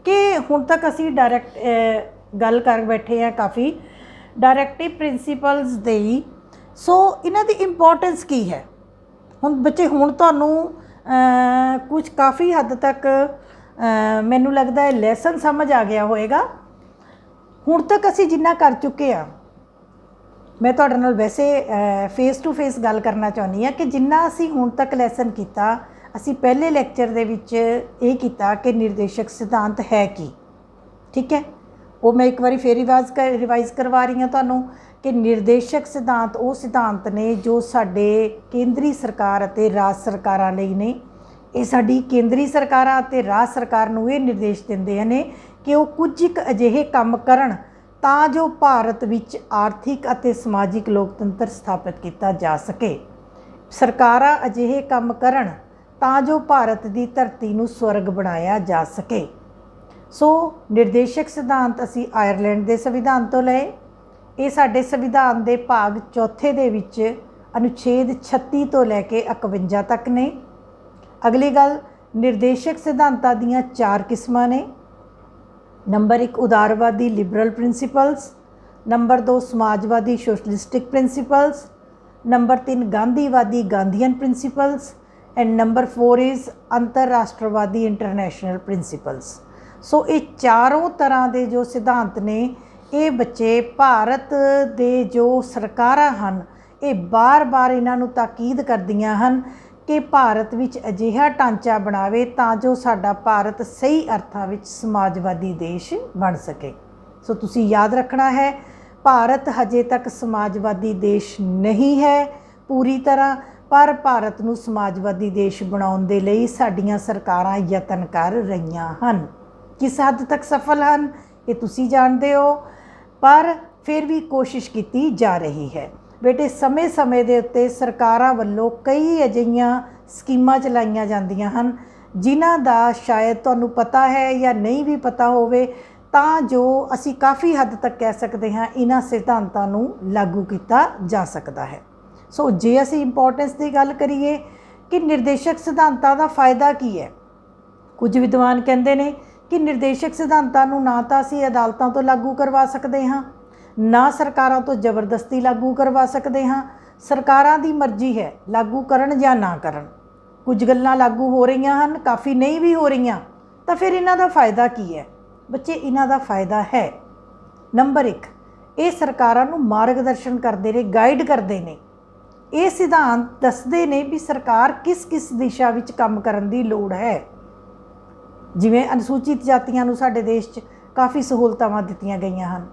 [SPEAKER 1] ਕਿ ਹੁਣ ਤੱਕ ਅਸੀਂ ਗੱਲ ਕਰ ਬੈਠੇ ਹਾਂ ਕਾਫੀ ਡਾਇਰੈਕਟਿਵ ਪ੍ਰਿੰਸੀਪਲਸ ਦੀ। ਸੋ ਇਹਨਾਂ ਦੀ ਇੰਪੋਰਟੈਂਸ ਕੀ ਹੈ? ਹੁਣ ਬੱਚੇ ਹੁਣ ਤੁਹਾਨੂੰ ਕੁਝ ਕਾਫੀ ਹੱਦ ਤੱਕ ਮੈਨੂੰ ਲੱਗਦਾ ਹੈ ਲੈਸਨ ਸਮਝ ਆ ਗਿਆ ਹੋਵੇਗਾ। ਹੁਣ ਤੱਕ ਅਸੀਂ ਜਿੰਨਾ ਕਰ ਚੁੱਕੇ ਹਾਂ, ਮੈਂ ਤੁਹਾਡੇ ਨਾਲ ਵੈਸੇ ਫੇਸ ਟੂ ਫੇਸ ਗੱਲ ਕਰਨਾ ਚਾਹੁੰਦੀ ਹਾਂ ਕਿ ਜਿੰਨਾ ਅਸੀਂ ਹੁਣ ਤੱਕ ਲੈਸਨ ਕੀਤਾ, ਅਸੀਂ ਪਹਿਲੇ ਲੈਕਚਰ ਦੇ ਵਿੱਚ ਇਹ ਕੀਤਾ ਕਿ ਨਿਰਦੇਸ਼ਕ ਸਿਧਾਂਤ ਹੈ ਕੀ। ਠੀਕ ਹੈ, ਉਹ ਮੈਂ ਇੱਕ ਵਾਰੀ ਫੇਰ ਰਿਵਾਈਜ਼ ਕਰਵਾ ਰਹੀ ਹਾਂ ਤੁਹਾਨੂੰ ਕਿ ਨਿਰਦੇਸ਼ਕ ਸਿਧਾਂਤ ਉਹ ਸਿਧਾਂਤ ਨੇ ਜੋ ਸਾਡੇ ਕੇਂਦਰੀ ਸਰਕਾਰ ਅਤੇ ਰਾਜ ਸਰਕਾਰਾਂ ਲਈ ਨੇ। ਇਹ ਸਾਡੀ ਕੇਂਦਰੀ ਸਰਕਾਰਾਂ ਅਤੇ ਰਾਜ ਸਰਕਾਰ ਨੂੰ ਇਹ ਨਿਰਦੇਸ਼ ਦਿੰਦੇ ਨੇ ਕਿ ਉਹ ਕੁਝ ਇੱਕ ਅਜਿਹੇ ਕੰਮ ਕਰਨ ਤਾਂ ਜੋ ਭਾਰਤ ਵਿੱਚ ਆਰਥਿਕ ਅਤੇ ਸਮਾਜਿਕ ਲੋਕਤੰਤਰ ਸਥਾਪਿਤ ਕੀਤਾ ਜਾ ਸਕੇ। ਸਰਕਾਰਾਂ ਅਜਿਹੇ ਕੰਮ ਕਰਨ ਤਾਂ ਜੋ ਭਾਰਤ ਦੀ ਧਰਤੀ ਨੂੰ ਸਵਰਗ ਬਣਾਇਆ ਜਾ ਸਕੇ। ਸੋ ਨਿਰਦੇਸ਼ਕ ਸਿਧਾਂਤ ਅਸੀਂ ਆਇਰਲੈਂਡ ਦੇ ਸੰਵਿਧਾਨ ਤੋਂ ਲਏ। ਇਹ ਸਾਡੇ ਸੰਵਿਧਾਨ ਦੇ ਭਾਗ 4 ਦੇ ਵਿੱਚ ਅਨੁਛੇਦ 36 ਤੋਂ ਲੈ ਕੇ 51 ਤੱਕ ਨੇ। ਅਗਲੀ ਗੱਲ, ਨਿਰਦੇਸ਼ਕ ਸਿਧਾਂਤਾਂ ਦੀਆਂ 4 ਕਿਸਮਾਂ ਨੇ। ਨੰਬਰ 1 ਉਦਾਰਵਾਦੀ ਲਿਬਰਲ ਪ੍ਰਿੰਸੀਪਲਸ, ਨੰਬਰ 2 ਸਮਾਜਵਾਦੀ ਸੋਸ਼ਲਿਸਟਿਕ ਪ੍ਰਿੰਸੀਪਲਸ, ਨੰਬਰ 3 ਗਾਂਧੀਵਾਦੀ Gandhian principles and number 4 is ਅੰਤਰਰਾਸ਼ਟਰਵਾਦੀ ਇੰਟਰਨੈਸ਼ਨਲ ਪ੍ਰਿੰਸੀਪਲਸ। ਸੋ ਇਹ ਚਾਰੋਂ ਤਰ੍ਹਾਂ ਦੇ ਜੋ ਸਿਧਾਂਤ ਨੇ, ਇਹ ਬੱਚੇ ਭਾਰਤ ਦੇ ਜੋ ਸਰਕਾਰਾਂ ਹਨ ਇਹ ਬਾਰ-ਬਾਰ ਇਹਨਾਂ ਨੂੰ ਤਾਕੀਦ ਕਰਦੀਆਂ ਹਨ ਕਿ ਭਾਰਤ ਵਿੱਚ ਅਜਿਹਾ ਢਾਂਚਾ ਬਣਾਵੇ ਤਾਂ ਜੋ ਸਾਡਾ ਭਾਰਤ ਸਹੀ ਅਰਥਾਂ ਵਿੱਚ ਸਮਾਜਵਾਦੀ ਦੇਸ਼ ਬਣ ਸਕੇ। ਸੋ ਤੁਸੀਂ ਯਾਦ ਰੱਖਣਾ ਹੈ, ਭਾਰਤ ਹਜੇ ਤੱਕ ਸਮਾਜਵਾਦੀ ਦੇਸ਼ ਨਹੀਂ ਹੈ ਪੂਰੀ ਤਰ੍ਹਾਂ, ਪਰ ਭਾਰਤ ਨੂੰ ਸਮਾਜਵਾਦੀ ਦੇਸ਼ ਬਣਾਉਣ ਦੇ ਲਈ ਸਾਡੀਆਂ ਸਰਕਾਰਾਂ ਯਤਨ ਕਰ ਰਹੀਆਂ ਹਨ। ਕਿਸ ਹੱਦ ਤੱਕ ਸਫਲ ਹਨ ਇਹ ਤੁਸੀਂ ਜਾਣਦੇ ਹੋ, ਪਰ ਫਿਰ ਵੀ ਕੋਸ਼ਿਸ਼ ਕੀਤੀ ਜਾ ਰਹੀ ਹੈ। ਬੇਟੇ ਸਮੇਂ-ਸਮੇਂ ਦੇ ਉੱਤੇ ਸਰਕਾਰਾਂ ਵੱਲੋਂ ਕਈ ਅਜਿਹੀਆਂ ਸਕੀਮਾਂ ਚਲਾਈਆਂ ਜਾਂਦੀਆਂ ਹਨ ਜਿਨ੍ਹਾਂ ਦਾ ਸ਼ਾਇਦ ਤੁਹਾਨੂੰ ਪਤਾ ਹੈ ਜਾਂ ਨਹੀਂ ਵੀ ਪਤਾ ਹੋਵੇ, ਤਾਂ ਜੋ ਅਸੀਂ ਕਾਫੀ ਹੱਦ ਤੱਕ ਕਹਿ ਸਕਦੇ ਹਾਂ ਇਹਨਾਂ ਸਿਧਾਂਤਾਂ ਨੂੰ ਲਾਗੂ ਕੀਤਾ ਜਾ ਸਕਦਾ ਹੈ। ਸੋ ਜੇ ਅਸੀਂ ਇੰਪੋਰਟੈਂਸ ਦੀ ਗੱਲ ਕਰੀਏ ਕਿ ਨਿਰਦੇਸ਼ਕ ਸਿਧਾਂਤਾਂ ਦਾ ਫਾਇਦਾ ਕੀ ਹੈ, ਕੁਝ ਵਿਦਵਾਨ ਕਹਿੰਦੇ ਨੇ ਕਿ ਨਿਰਦੇਸ਼ਕ ਸਿਧਾਂਤਾਂ ਨੂੰ ਨਾ ਤਾਂ ਅਸੀਂ ਅਦਾਲਤਾਂ ਤੋਂ ਲਾਗੂ ਕਰਵਾ ਸਕਦੇ ਹਾਂ, ਨਾ ਸਰਕਾਰਾਂ ਤੋਂ ਜ਼ਬਰਦਸਤੀ ਲਾਗੂ ਕਰਵਾ ਸਕਦੇ ਹਾਂ। ਸਰਕਾਰਾਂ ਦੀ ਮਰਜ਼ੀ ਹੈ ਲਾਗੂ ਕਰਨ ਜਾਂ ਨਾ ਕਰਨ। ਕੁਝ ਗੱਲਾਂ ਲਾਗੂ ਹੋ ਰਹੀਆਂ ਹਨ, ਕਾਫੀ ਨਹੀਂ ਵੀ ਹੋ ਰਹੀਆਂ, ਤਾਂ ਫਿਰ ਇਹਨਾਂ ਦਾ ਫਾਇਦਾ ਕੀ ਹੈ? ਬੱਚੇ ਇਹਨਾਂ ਦਾ ਫਾਇਦਾ ਹੈ, ਨੰਬਰ 1 ਇਹ ਸਰਕਾਰਾਂ ਨੂੰ ਮਾਰਗਦਰਸ਼ਨ ਕਰਦੇ ਨੇ, ਗਾਈਡ ਕਰਦੇ ਨੇ। ਇਹ ਸਿਧਾਂਤ ਦੱਸਦੇ ਨੇ ਵੀ ਸਰਕਾਰ ਕਿਸ ਦਿਸ਼ਾ ਵਿੱਚ ਕੰਮ ਕਰਨ ਦੀ ਲੋੜ ਹੈ। ਜਿਵੇਂ ਅਨੁਸੂਚਿਤ ਜਾਤੀਆਂ ਨੂੰ ਸਾਡੇ ਦੇਸ਼ 'ਚ ਕਾਫੀ ਸਹੂਲਤਾਵਾਂ ਦਿੱਤੀਆਂ ਗਈਆਂ ਹਨ,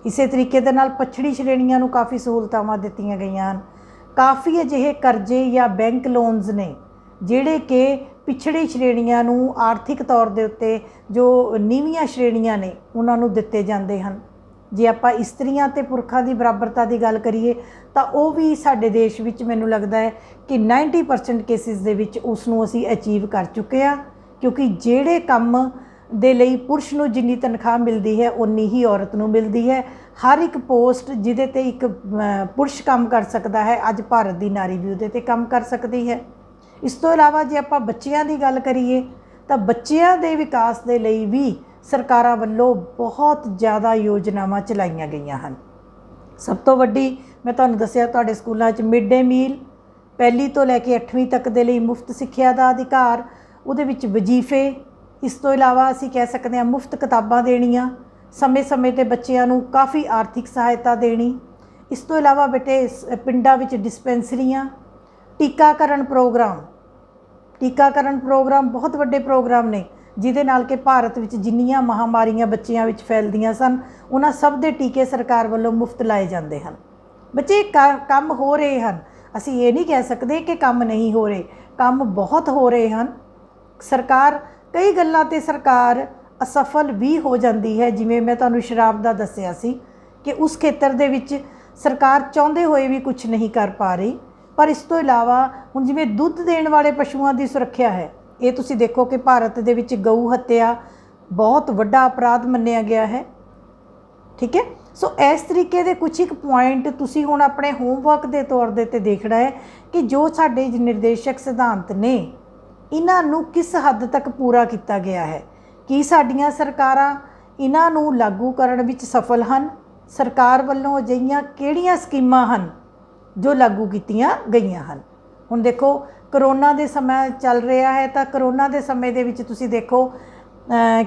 [SPEAKER 1] ਇਸੇ ਤਰੀਕੇ ਦੇ ਨਾਲ ਪਛੜੀ ਸ਼੍ਰੇਣੀਆਂ ਨੂੰ ਕਾਫੀ ਸਹੂਲਤਾਵਾਂ ਦਿੱਤੀਆਂ ਗਈਆਂ ਹਨ। ਕਾਫੀ ਅਜਿਹੇ ਕਰਜ਼ੇ ਜਾਂ ਬੈਂਕ ਲੋਨਸ ਨੇ ਜਿਹੜੇ ਕਿ ਪਿਛੜੀ ਸ਼੍ਰੇਣੀਆਂ ਨੂੰ ਆਰਥਿਕ ਤੌਰ ਦੇ ਉੱਤੇ ਜੋ ਨੀਵੀਆਂ ਸ਼੍ਰੇਣੀਆਂ ਨੇ ਉਹਨਾਂ ਨੂੰ ਦਿੱਤੇ ਜਾਂਦੇ ਹਨ। ਜੇ ਆਪਾਂ ਇਸਤਰੀਆਂ ਅਤੇ ਪੁਰਖਾਂ ਦੀ ਬਰਾਬਰਤਾ ਦੀ ਗੱਲ ਕਰੀਏ ਤਾਂ ਉਹ ਵੀ ਸਾਡੇ ਦੇਸ਼ ਵਿੱਚ ਮੈਨੂੰ ਲੱਗਦਾ ਹੈ ਕਿ 90% ਕੇਸਿਸ ਦੇ ਵਿੱਚ ਉਸ ਨੂੰ ਅਸੀਂ ਅਚੀਵ ਕਰ ਚੁੱਕੇ ਹਾਂ, ਕਿਉਂਕਿ ਜਿਹੜੇ ਕੰਮ ਦੇ ਲਈ ਪੁਰਸ਼ ਨੂੰ ਜਿੰਨੀ ਤਨਖਾਹ ਮਿਲਦੀ ਹੈ ਉਨੀ ਹੀ ਔਰਤ ਨੂੰ ਮਿਲਦੀ ਹੈ। ਹਰ ਇੱਕ ਪੋਸਟ ਜਿਹਦੇ 'ਤੇ ਇੱਕ ਪੁਰਸ਼ ਕੰਮ ਕਰ ਸਕਦਾ ਹੈ, ਅੱਜ ਭਾਰਤ ਦੀ ਨਾਰੀ ਵੀ ਉਹਦੇ 'ਤੇ ਕੰਮ ਕਰ ਸਕਦੀ ਹੈ। ਇਸ ਤੋਂ ਇਲਾਵਾ ਜੇ ਆਪਾਂ ਬੱਚਿਆਂ ਦੀ ਗੱਲ ਕਰੀਏ ਤਾਂ ਬੱਚਿਆਂ ਦੇ ਵਿਕਾਸ ਦੇ ਲਈ ਵੀ ਸਰਕਾਰਾਂ ਵੱਲੋਂ ਬਹੁਤ ਜ਼ਿਆਦਾ ਯੋਜਨਾਵਾਂ ਚਲਾਈਆਂ ਗਈਆਂ ਹਨ। ਸਭ ਤੋਂ ਵੱਡੀ ਮੈਂ ਤੁਹਾਨੂੰ ਦੱਸਿਆ, ਤੁਹਾਡੇ ਸਕੂਲਾਂ 'ਚ ਮਿਡ ਡੇ ਮੀਲ, 1 ਤੋਂ ਲੈ ਕੇ 8ਵੀਂ ਤੱਕ ਦੇ ਲਈ ਮੁਫਤ ਸਿੱਖਿਆ ਦਾ ਅਧਿਕਾਰ, ਉਹਦੇ ਵਿੱਚ ਵਜ਼ੀਫੇ। ਇਸ ਤੋਂ ਇਲਾਵਾ ਅਸੀਂ ਕਹਿ ਸਕਦੇ ਹਾਂ ਮੁਫਤ ਕਿਤਾਬਾਂ ਦੇਣੀਆਂ, ਸਮੇਂ-ਸਮੇਂ 'ਤੇ ਬੱਚਿਆਂ ਨੂੰ ਕਾਫੀ ਆਰਥਿਕ ਸਹਾਇਤਾ ਦੇਣੀ। ਇਸ ਤੋਂ ਇਲਾਵਾ ਬੇਟੇ ਪਿੰਡਾਂ ਵਿੱਚ ਡਿਸਪੈਂਸਰੀਆਂ, ਟੀਕਾਕਰਨ ਪ੍ਰੋਗਰਾਮ, ਟੀਕਾਕਰਨ ਪ੍ਰੋਗਰਾਮ ਬਹੁਤ ਵੱਡੇ ਪ੍ਰੋਗਰਾਮ ਨੇ ਜਿਹਦੇ ਨਾਲ ਕਿ ਭਾਰਤ ਵਿੱਚ ਜਿੰਨੀਆਂ ਮਹਾਮਾਰੀਆਂ ਬੱਚਿਆਂ ਵਿੱਚ ਫੈਲਦੀਆਂ ਸਨ ਉਹਨਾਂ ਸਭ ਦੇ ਟੀਕੇ ਸਰਕਾਰ ਵੱਲੋਂ ਮੁਫਤ ਲਾਏ ਜਾਂਦੇ ਹਨ। ਬੱਚੇ ਕੰਮ ਹੋ ਰਹੇ ਹਨ, ਅਸੀਂ ਇਹ ਨਹੀਂ ਕਹਿ ਸਕਦੇ ਕਿ ਕੰਮ ਨਹੀਂ ਹੋ ਰਹੇ, ਕੰਮ ਬਹੁਤ ਹੋ ਰਹੇ ਹਨ। ਸਰਕਾਰ ਕਈ ਗੱਲਾਂ 'ਤੇ ਸਰਕਾਰ ਅਸਫਲ ਵੀ ਹੋ ਜਾਂਦੀ ਹੈ, ਜਿਵੇਂ ਮੈਂ ਤੁਹਾਨੂੰ ਸ਼ਰਾਬ ਦਾ ਦੱਸਿਆ ਸੀ ਕਿ ਉਸ ਖੇਤਰ ਦੇ ਵਿੱਚ ਸਰਕਾਰ ਚਾਹੁੰਦੇ ਹੋਏ ਵੀ ਕੁਝ ਨਹੀਂ ਕਰ ਪਾ ਰਹੀ। ਪਰ ਇਸ ਤੋਂ ਇਲਾਵਾ ਹੁਣ ਜਿਵੇਂ ਦੁੱਧ ਦੇਣ ਵਾਲੇ ਪਸ਼ੂਆਂ ਦੀ ਸੁਰੱਖਿਆ ਹੈ, ਇਹ ਤੁਸੀਂ ਦੇਖੋ ਕਿ ਭਾਰਤ ਦੇ ਵਿੱਚ ਗਊ ਹੱਤਿਆ ਬਹੁਤ ਵੱਡਾ ਅਪਰਾਧ ਮੰਨਿਆ ਗਿਆ ਹੈ। ਠੀਕ ਹੈ, ਸੋ ਇਸ ਤਰੀਕੇ ਦੇ ਕੁਝ ਇੱਕ ਪੁਆਇੰਟ ਤੁਸੀਂ ਹੁਣ ਆਪਣੇ ਹੋਮਵਰਕ ਦੇ ਤੌਰ ਦੇ 'ਤੇ ਦੇਖਣਾ ਹੈ ਕਿ ਜੋ ਸਾਡੇ ਨਿਰਦੇਸ਼ਕ ਸਿਧਾਂਤ ਨੇ ਇਹਨਾਂ ਨੂੰ ਕਿਸ ਹੱਦ ਤੱਕ ਪੂਰਾ ਕੀਤਾ ਗਿਆ ਹੈ। ਕੀ ਸਾਡੀਆਂ ਸਰਕਾਰਾਂ ਇਹਨਾਂ ਨੂੰ ਲਾਗੂ ਕਰਨ ਵਿੱਚ ਸਫਲ ਹਨ? ਸਰਕਾਰ ਵੱਲੋਂ ਅਜਿਹੀਆਂ ਕਿਹੜੀਆਂ ਸਕੀਮਾਂ ਹਨ ਜੋ ਲਾਗੂ ਕੀਤੀਆਂ ਗਈਆਂ ਹਨ? ਹੁਣ ਦੇਖੋ ਕਰੋਨਾ ਦੇ ਸਮਾਂ ਚੱਲ ਰਿਹਾ ਹੈ, ਤਾਂ ਕਰੋਨਾ ਦੇ ਸਮੇਂ ਦੇ ਵਿੱਚ ਤੁਸੀਂ ਦੇਖੋ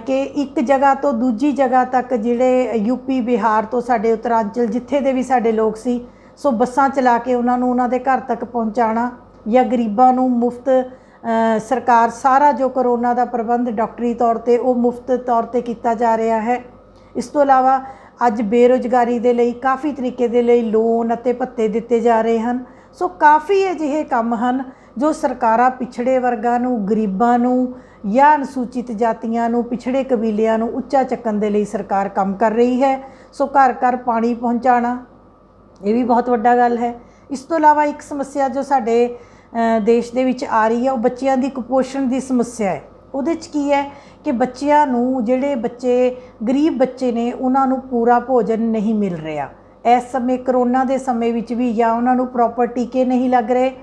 [SPEAKER 1] ਕਿ ਇੱਕ ਜਗ੍ਹਾ ਤੋਂ ਦੂਜੀ ਜਗ੍ਹਾ ਤੱਕ ਜਿਹੜੇ ਯੂਪੀ ਬਿਹਾਰ ਤੋਂ ਸਾਡੇ ਉੱਤਰਾਂਚਲ ਜਿੱਥੇ ਦੇ ਵੀ ਸਾਡੇ ਲੋਕ ਸੀ, ਸੋ ਬੱਸਾਂ ਚਲਾ ਕੇ ਉਹਨਾਂ ਨੂੰ ਉਹਨਾਂ ਦੇ ਘਰ ਤੱਕ ਪਹੁੰਚਾਉਣਾ ਜਾਂ ਗਰੀਬਾਂ ਨੂੰ ਮੁਫਤ ਸਰਕਾਰ ਸਾਰਾ ਜੋ ਕਰੋਨਾ ਦਾ ਪ੍ਰਬੰਧ ਡਾਕਟਰੀ ਤੌਰ 'ਤੇ ਉਹ ਮੁਫਤ ਤੌਰ 'ਤੇ ਕੀਤਾ ਜਾ ਰਿਹਾ ਹੈ। ਇਸ ਤੋਂ ਇਲਾਵਾ ਅੱਜ ਬੇਰੁਜ਼ਗਾਰੀ ਦੇ ਲਈ ਕਾਫੀ ਤਰੀਕੇ ਦੇ ਲਈ ਲੋਨ ਅਤੇ ਭੱਤੇ ਦਿੱਤੇ ਜਾ ਰਹੇ ਹਨ। ਸੋ ਕਾਫੀ ਅਜਿਹੇ ਕੰਮ ਹਨ ਜੋ ਸਰਕਾਰਾਂ ਪਿਛੜੇ ਵਰਗਾਂ ਨੂੰ, ਗਰੀਬਾਂ ਨੂੰ ਜਾਂ ਅਨੁਸੂਚਿਤ ਜਾਤੀਆਂ ਨੂੰ, ਪਿਛੜੇ ਕਬੀਲਿਆਂ ਨੂੰ ਉੱਚਾ ਚੱਕਣ ਦੇ ਲਈ ਸਰਕਾਰ ਕੰਮ ਕਰ ਰਹੀ ਹੈ। ਸੋ ਘਰ ਘਰ ਪਾਣੀ ਪਹੁੰਚਾਉਣਾ ਇਹ ਵੀ ਬਹੁਤ ਵੱਡਾ ਗੱਲ ਹੈ। ਇਸ ਤੋਂ ਇਲਾਵਾ ਇੱਕ ਸਮੱਸਿਆ ਜੋ ਸਾਡੇ ਦੇਸ਼ ਦੇ ਵਿੱਚ ਆ ਰਹੀ ਹੈ ਉਹ ਬੱਚਿਆਂ ਦੀ ਕੁਪੋਸ਼ਣ ਦੀ ਸਮੱਸਿਆ ਹੈ। ਉਹਦੇ 'ਚ ਕੀ ਹੈ ਕਿ ਬੱਚਿਆਂ ਨੂੰ, ਜਿਹੜੇ ਬੱਚੇ ਗਰੀਬ ਬੱਚੇ ਨੇ ਉਹਨਾਂ ਨੂੰ ਪੂਰਾ ਭੋਜਨ ਨਹੀਂ ਮਿਲ ਰਿਹਾ ਇਸ ਸਮੇਂ ਕਰੋਨਾ ਦੇ ਸਮੇਂ ਵਿੱਚ ਵੀ, ਜਾਂ ਉਹਨਾਂ ਨੂੰ ਪ੍ਰੋਪਰ ਟੀਕੇ ਨਹੀਂ ਲੱਗ ਰਹੇ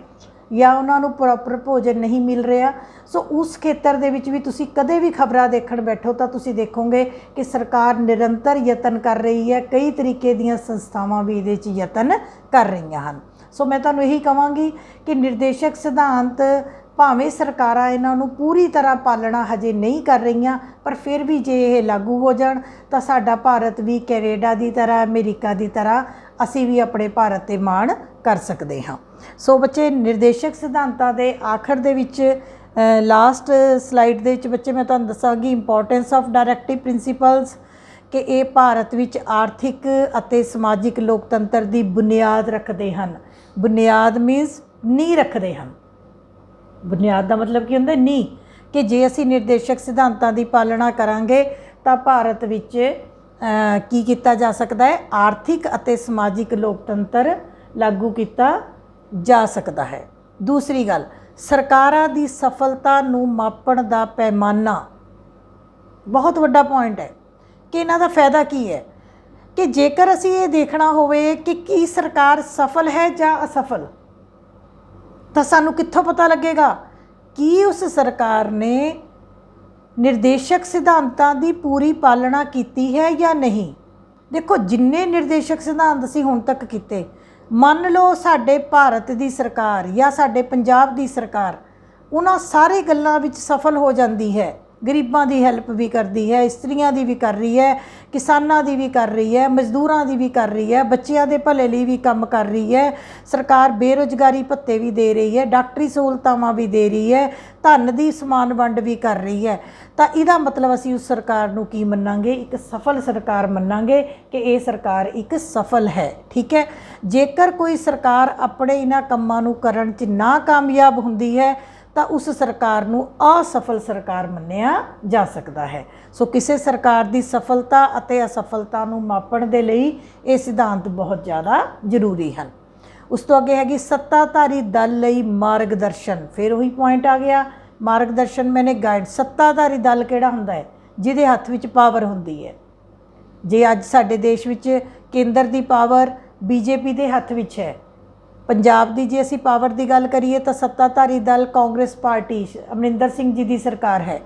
[SPEAKER 1] ਜਾਂ ਉਹਨਾਂ ਨੂੰ ਪ੍ਰੋਪਰ ਭੋਜਨ ਨਹੀਂ ਮਿਲ ਰਿਹਾ। ਸੋ ਉਸ ਖੇਤਰ ਦੇ ਵਿੱਚ ਵੀ ਤੁਸੀਂ ਕਦੇ ਵੀ ਖਬਰਾਂ ਦੇਖਣ ਬੈਠੋ ਤਾਂ ਤੁਸੀਂ ਦੇਖੋਗੇ ਕਿ ਸਰਕਾਰ ਨਿਰੰਤਰ ਯਤਨ ਕਰ ਰਹੀ ਹੈ, ਕਈ ਤਰੀਕੇ ਦੀਆਂ ਸੰਸਥਾਵਾਂ ਵੀ ਇਹਦੇ 'ਚ ਯਤਨ ਕਰ ਰਹੀਆਂ ਹਨ। ਸੋ ਮੈਂ ਤੁਹਾਨੂੰ ਇਹੀ ਕਹਾਂਗੀ ਕਿ ਨਿਰਦੇਸ਼ਕ ਸਿਧਾਂਤ ਭਾਵੇਂ ਸਰਕਾਰਾਂ ਇਹਨਾਂ ਨੂੰ ਪੂਰੀ ਤਰ੍ਹਾਂ ਪਾਲਣਾ ਹਜੇ ਨਹੀਂ ਕਰ ਰਹੀਆਂ, ਪਰ ਫਿਰ ਵੀ ਜੇ ਇਹ ਲਾਗੂ ਹੋ ਜਾਣ ਤਾਂ ਸਾਡਾ ਭਾਰਤ ਵੀ ਕੈਨੇਡਾ ਦੀ ਤਰ੍ਹਾਂ, ਅਮਰੀਕਾ ਦੀ ਤਰ੍ਹਾਂ ਅਸੀਂ ਵੀ ਆਪਣੇ ਭਾਰਤ 'ਤੇ ਮਾਣ ਕਰ ਸਕਦੇ ਹਾਂ। ਸੋ ਬੱਚੇ, ਨਿਰਦੇਸ਼ਕ ਸਿਧਾਂਤਾਂ ਦੇ ਆਖਰ ਦੇ ਵਿੱਚ ਲਾਸਟ ਸਲਾਈਡ ਦੇ ਵਿੱਚ ਬੱਚੇ ਮੈਂ ਤੁਹਾਨੂੰ ਦੱਸਾਂਗੀ ਇੰਪੋਰਟੈਂਸ ਆਫ ਡਾਇਰੈਕਟਿਵ ਪ੍ਰਿੰਸੀਪਲਸ, ਕਿ ਇਹ ਭਾਰਤ ਵਿੱਚ ਆਰਥਿਕ ਅਤੇ ਸਮਾਜਿਕ ਲੋਕਤੰਤਰ ਦੀ ਬੁਨਿਆਦ ਰੱਖਦੇ ਹਨ। ਬੁਨਿਆਦ ਮੀਨਸ ਨੀਂਹ ਰੱਖਦੇ ਹਨ। ਬੁਨਿਆਦ ਦਾ ਮਤਲਬ ਕੀ ਹੁੰਦਾ? ਨੀਂਹ, ਕਿ ਜੇ ਅਸੀਂ ਨਿਰਦੇਸ਼ਕ ਸਿਧਾਂਤਾਂ ਦੀ ਪਾਲਣਾ ਕਰਾਂਗੇ ਤਾਂ ਭਾਰਤ ਵਿੱਚ ਕੀ ਕੀਤਾ ਜਾ ਸਕਦਾ ਹੈ? ਆਰਥਿਕ ਅਤੇ ਸਮਾਜਿਕ ਲੋਕਤੰਤਰ ਲਾਗੂ ਕੀਤਾ ਜਾ ਸਕਦਾ ਹੈ। ਦੂਸਰੀ ਗੱਲ, ਸਰਕਾਰਾਂ ਦੀ ਸਫਲਤਾ ਨੂੰ ਮਾਪਣ ਦਾ ਪੈਮਾਨਾ ਬਹੁਤ ਵੱਡਾ ਪੁਆਇੰਟ ਹੈ ਕਿ ਇਹਨਾਂ ਦਾ ਫਾਇਦਾ ਕੀ ਹੈ। ਕਿ ਜੇਕਰ ਅਸੀਂ ਇਹ ਦੇਖਣਾ ਹੋਵੇ ਕਿ ਕੀ ਸਰਕਾਰ ਸਫਲ ਹੈ ਜਾਂ ਅਸਫਲ, ਤਾਂ ਸਾਨੂੰ ਕਿੱਥੋਂ ਪਤਾ ਲੱਗੇਗਾ ਕਿ ਉਸ ਸਰਕਾਰ ਨੇ ਨਿਰਦੇਸ਼ਕ ਸਿਧਾਂਤਾਂ ਦੀ ਪੂਰੀ ਪਾਲਣਾ ਕੀਤੀ ਹੈ ਜਾਂ ਨਹੀਂ। ਦੇਖੋ, ਜਿੰਨੇ ਨਿਰਦੇਸ਼ਕ ਸਿਧਾਂਤ ਅਸੀਂ ਹੁਣ ਤੱਕ ਕੀਤੇ, ਮੰਨ ਲਓ ਸਾਡੇ ਭਾਰਤ ਦੀ ਸਰਕਾਰ ਜਾਂ ਸਾਡੇ ਪੰਜਾਬ ਦੀ ਸਰਕਾਰ ਉਹਨਾਂ ਸਾਰੇ ਗੱਲਾਂ ਵਿੱਚ ਸਫਲ ਹੋ ਜਾਂਦੀ ਹੈ, ਗਰੀਬਾਂ ਦੀ ਹੈਲਪ ਵੀ ਕਰਦੀ ਹੈ, ਇਸਤਰੀਆਂ ਦੀ ਵੀ ਕਰ ਰਹੀ ਹੈ, ਕਿਸਾਨਾਂ ਦੀ ਵੀ ਕਰ ਰਹੀ ਹੈ, ਮਜ਼ਦੂਰਾਂ ਦੀ ਵੀ ਕਰ ਰਹੀ ਹੈ, ਬੱਚਿਆਂ ਦੇ ਭਲੇ ਲਈ ਵੀ ਕੰਮ ਕਰ ਰਹੀ ਹੈ, ਸਰਕਾਰ ਬੇਰੁਜ਼ਗਾਰੀ ਭੱਤੇ ਵੀ ਦੇ ਰਹੀ ਹੈ, ਡਾਕਟਰੀ ਸਹੂਲਤਾਵਾਂ ਵੀ ਦੇ ਰਹੀ ਹੈ, ਧਨ ਦੀ ਸਮਾਨ ਵੰਡ ਵੀ ਕਰ ਰਹੀ ਹੈ, ਤਾਂ ਇਹਦਾ ਮਤਲਬ ਅਸੀਂ ਉਸ ਸਰਕਾਰ ਨੂੰ ਕੀ ਮੰਨਾਂਗੇ? ਇੱਕ ਸਫਲ ਸਰਕਾਰ ਮੰਨਾਂਗੇ ਕਿ ਇਹ ਸਰਕਾਰ ਇੱਕ ਸਫਲ ਹੈ। ਠੀਕ ਹੈ। ਜੇਕਰ ਕੋਈ ਸਰਕਾਰ ਆਪਣੇ ਇਹਨਾਂ ਕੰਮਾਂ ਨੂੰ ਕਰਨ 'ਚ ਨਾਕਾਮਯਾਬ ਹੁੰਦੀ ਹੈ ਤਾਂ ਉਸ ਸਰਕਾਰ ਨੂੰ ਅਸਫਲ ਸਰਕਾਰ ਮੰਨਿਆ ਜਾ ਸਕਦਾ ਹੈ। ਸੋ ਕਿਸੇ ਸਰਕਾਰ ਦੀ ਸਫਲਤਾ ਅਤੇ ਅਸਫਲਤਾ ਨੂੰ ਮਾਪਣ ਦੇ ਲਈ ਇਹ ਸਿਧਾਂਤ ਬਹੁਤ ਜ਼ਿਆਦਾ ਜ਼ਰੂਰੀ ਹਨ। ਉਸ ਤੋਂ ਅੱਗੇ ਹੈਗੀ ਸੱਤਾਧਾਰੀ ਦਲ ਲਈ ਮਾਰਗਦਰਸ਼ਨ। ਫਿਰ ਉਹੀ ਪੁਆਇੰਟ ਆ ਗਿਆ, ਮਾਰਗਦਰਸ਼ਨ ਮੈਨੇ ਗਾਈਡ। ਸੱਤਾਧਾਰੀ ਦਲ ਕਿਹੜਾ ਹੁੰਦਾ ਹੈ? ਜਿਹਦੇ ਹੱਥ ਵਿੱਚ ਪਾਵਰ ਹੁੰਦੀ ਹੈ। ਜੇ ਅੱਜ ਸਾਡੇ ਦੇਸ਼ ਵਿੱਚ ਕੇਂਦਰ ਦੀ ਪਾਵਰ ਬੀਜੇਪੀ ਦੇ ਹੱਥ ਵਿੱਚ ਹੈ, ਪੰਜਾਬ ਦੀ ਜੇ ਅਸੀਂ ਪਾਵਰ ਦੀ ਗੱਲ ਕਰੀਏ ਤਾਂ ਸੱਤਾਧਾਰੀ ਦਲ ਕਾਂਗਰਸ ਪਾਰਟੀ ਅਮਰਿੰਦਰ ਸਿੰਘ ਜੀ ਦੀ ਸਰਕਾਰ ਹੈ।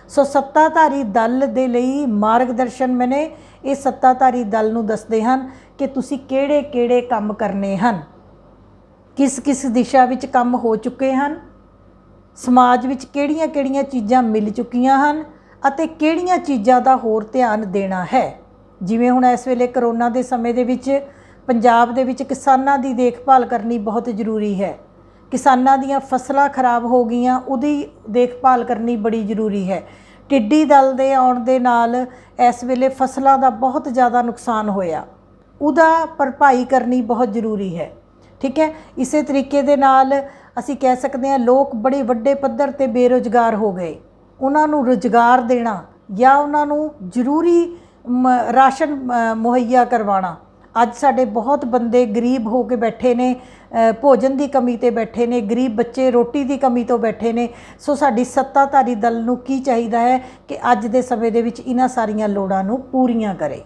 [SPEAKER 1] ਸੋ ਸੱਤਾਧਾਰੀ ਦਲ ਦੇ ਲਈ ਮਾਰਗਦਰਸ਼ਨ ਮੈਨੇ ਇਹ ਸੱਤਾਧਾਰੀ ਦਲ ਨੂੰ ਦੱਸਦੇ ਹਨ ਕਿ ਤੁਸੀਂ ਕਿਹੜੇ ਕਿਹੜੇ ਕੰਮ ਕਰਨੇ ਹਨ, ਕਿਸ ਕਿਸ ਦਿਸ਼ਾ ਵਿੱਚ ਕੰਮ ਹੋ ਚੁੱਕੇ ਹਨ, ਸਮਾਜ ਵਿੱਚ ਕਿਹੜੀਆਂ ਕਿਹੜੀਆਂ ਚੀਜ਼ਾਂ ਮਿਲ ਚੁੱਕੀਆਂ ਹਨ ਅਤੇ ਕਿਹੜੀਆਂ ਚੀਜ਼ਾਂ ਦਾ ਹੋਰ ਧਿਆਨ ਦੇਣਾ ਹੈ। ਜਿਵੇਂ ਹੁਣ ਇਸ ਵੇਲੇ ਕਰੋਨਾ ਦੇ ਸਮੇਂ ਦੇ ਵਿੱਚ ਪੰਜਾਬ ਦੇ ਵਿੱਚ ਕਿਸਾਨਾਂ ਦੀ ਦੇਖਭਾਲ ਕਰਨੀ ਬਹੁਤ ਜ਼ਰੂਰੀ ਹੈ। ਕਿਸਾਨਾਂ ਦੀਆਂ ਫਸਲਾਂ ਖਰਾਬ ਹੋ ਗਈਆਂ, ਉਹਦੀ ਦੇਖਭਾਲ ਕਰਨੀ ਬੜੀ ਜ਼ਰੂਰੀ ਹੈ। ਟਿੱਡੀ ਦਲ ਦੇ ਆਉਣ ਦੇ ਨਾਲ ਇਸ ਵੇਲੇ ਫਸਲਾਂ ਦਾ ਬਹੁਤ ਜ਼ਿਆਦਾ ਨੁਕਸਾਨ ਹੋਇਆ, ਉਹਦਾ ਭਰਪਾਈ ਕਰਨੀ ਬਹੁਤ ਜ਼ਰੂਰੀ ਹੈ। ਠੀਕ ਹੈ। ਇਸੇ ਤਰੀਕੇ ਦੇ ਨਾਲ ਅਸੀਂ ਕਹਿ ਸਕਦੇ ਹਾਂ ਲੋਕ ਬੜੇ ਵੱਡੇ ਪੱਧਰ 'ਤੇ ਬੇਰੁਜ਼ਗਾਰ ਹੋ ਗਏ, ਉਹਨਾਂ ਨੂੰ ਰੁਜ਼ਗਾਰ ਦੇਣਾ ਜਾਂ ਉਹਨਾਂ ਨੂੰ ਜ਼ਰੂਰੀ ਰਾਸ਼ਨ ਮੁਹੱਈਆ ਕਰਵਾਉਣਾ। ਅੱਜ ਸਾਡੇ ਬਹੁਤ ਬੰਦੇ ਗਰੀਬ ਹੋ ਕੇ ਬੈਠੇ ਨੇ, ਭੋਜਨ ਦੀ ਕਮੀ 'ਤੇ ਬੈਠੇ ਨੇ, ਗਰੀਬ ਬੱਚੇ ਰੋਟੀ ਦੀ ਕਮੀ ਤੋਂ ਬੈਠੇ ਨੇ। ਸੋ ਸਾਡੀ ਸੱਤਾਧਾਰੀ ਦਲ ਨੂੰ ਕੀ ਚਾਹੀਦਾ ਹੈ ਕਿ ਅੱਜ ਦੇ ਸਮੇਂ ਦੇ ਵਿੱਚ ਇਹਨਾਂ ਸਾਰੀਆਂ ਲੋੜਾਂ ਨੂੰ ਪੂਰੀਆਂ ਕਰੇ।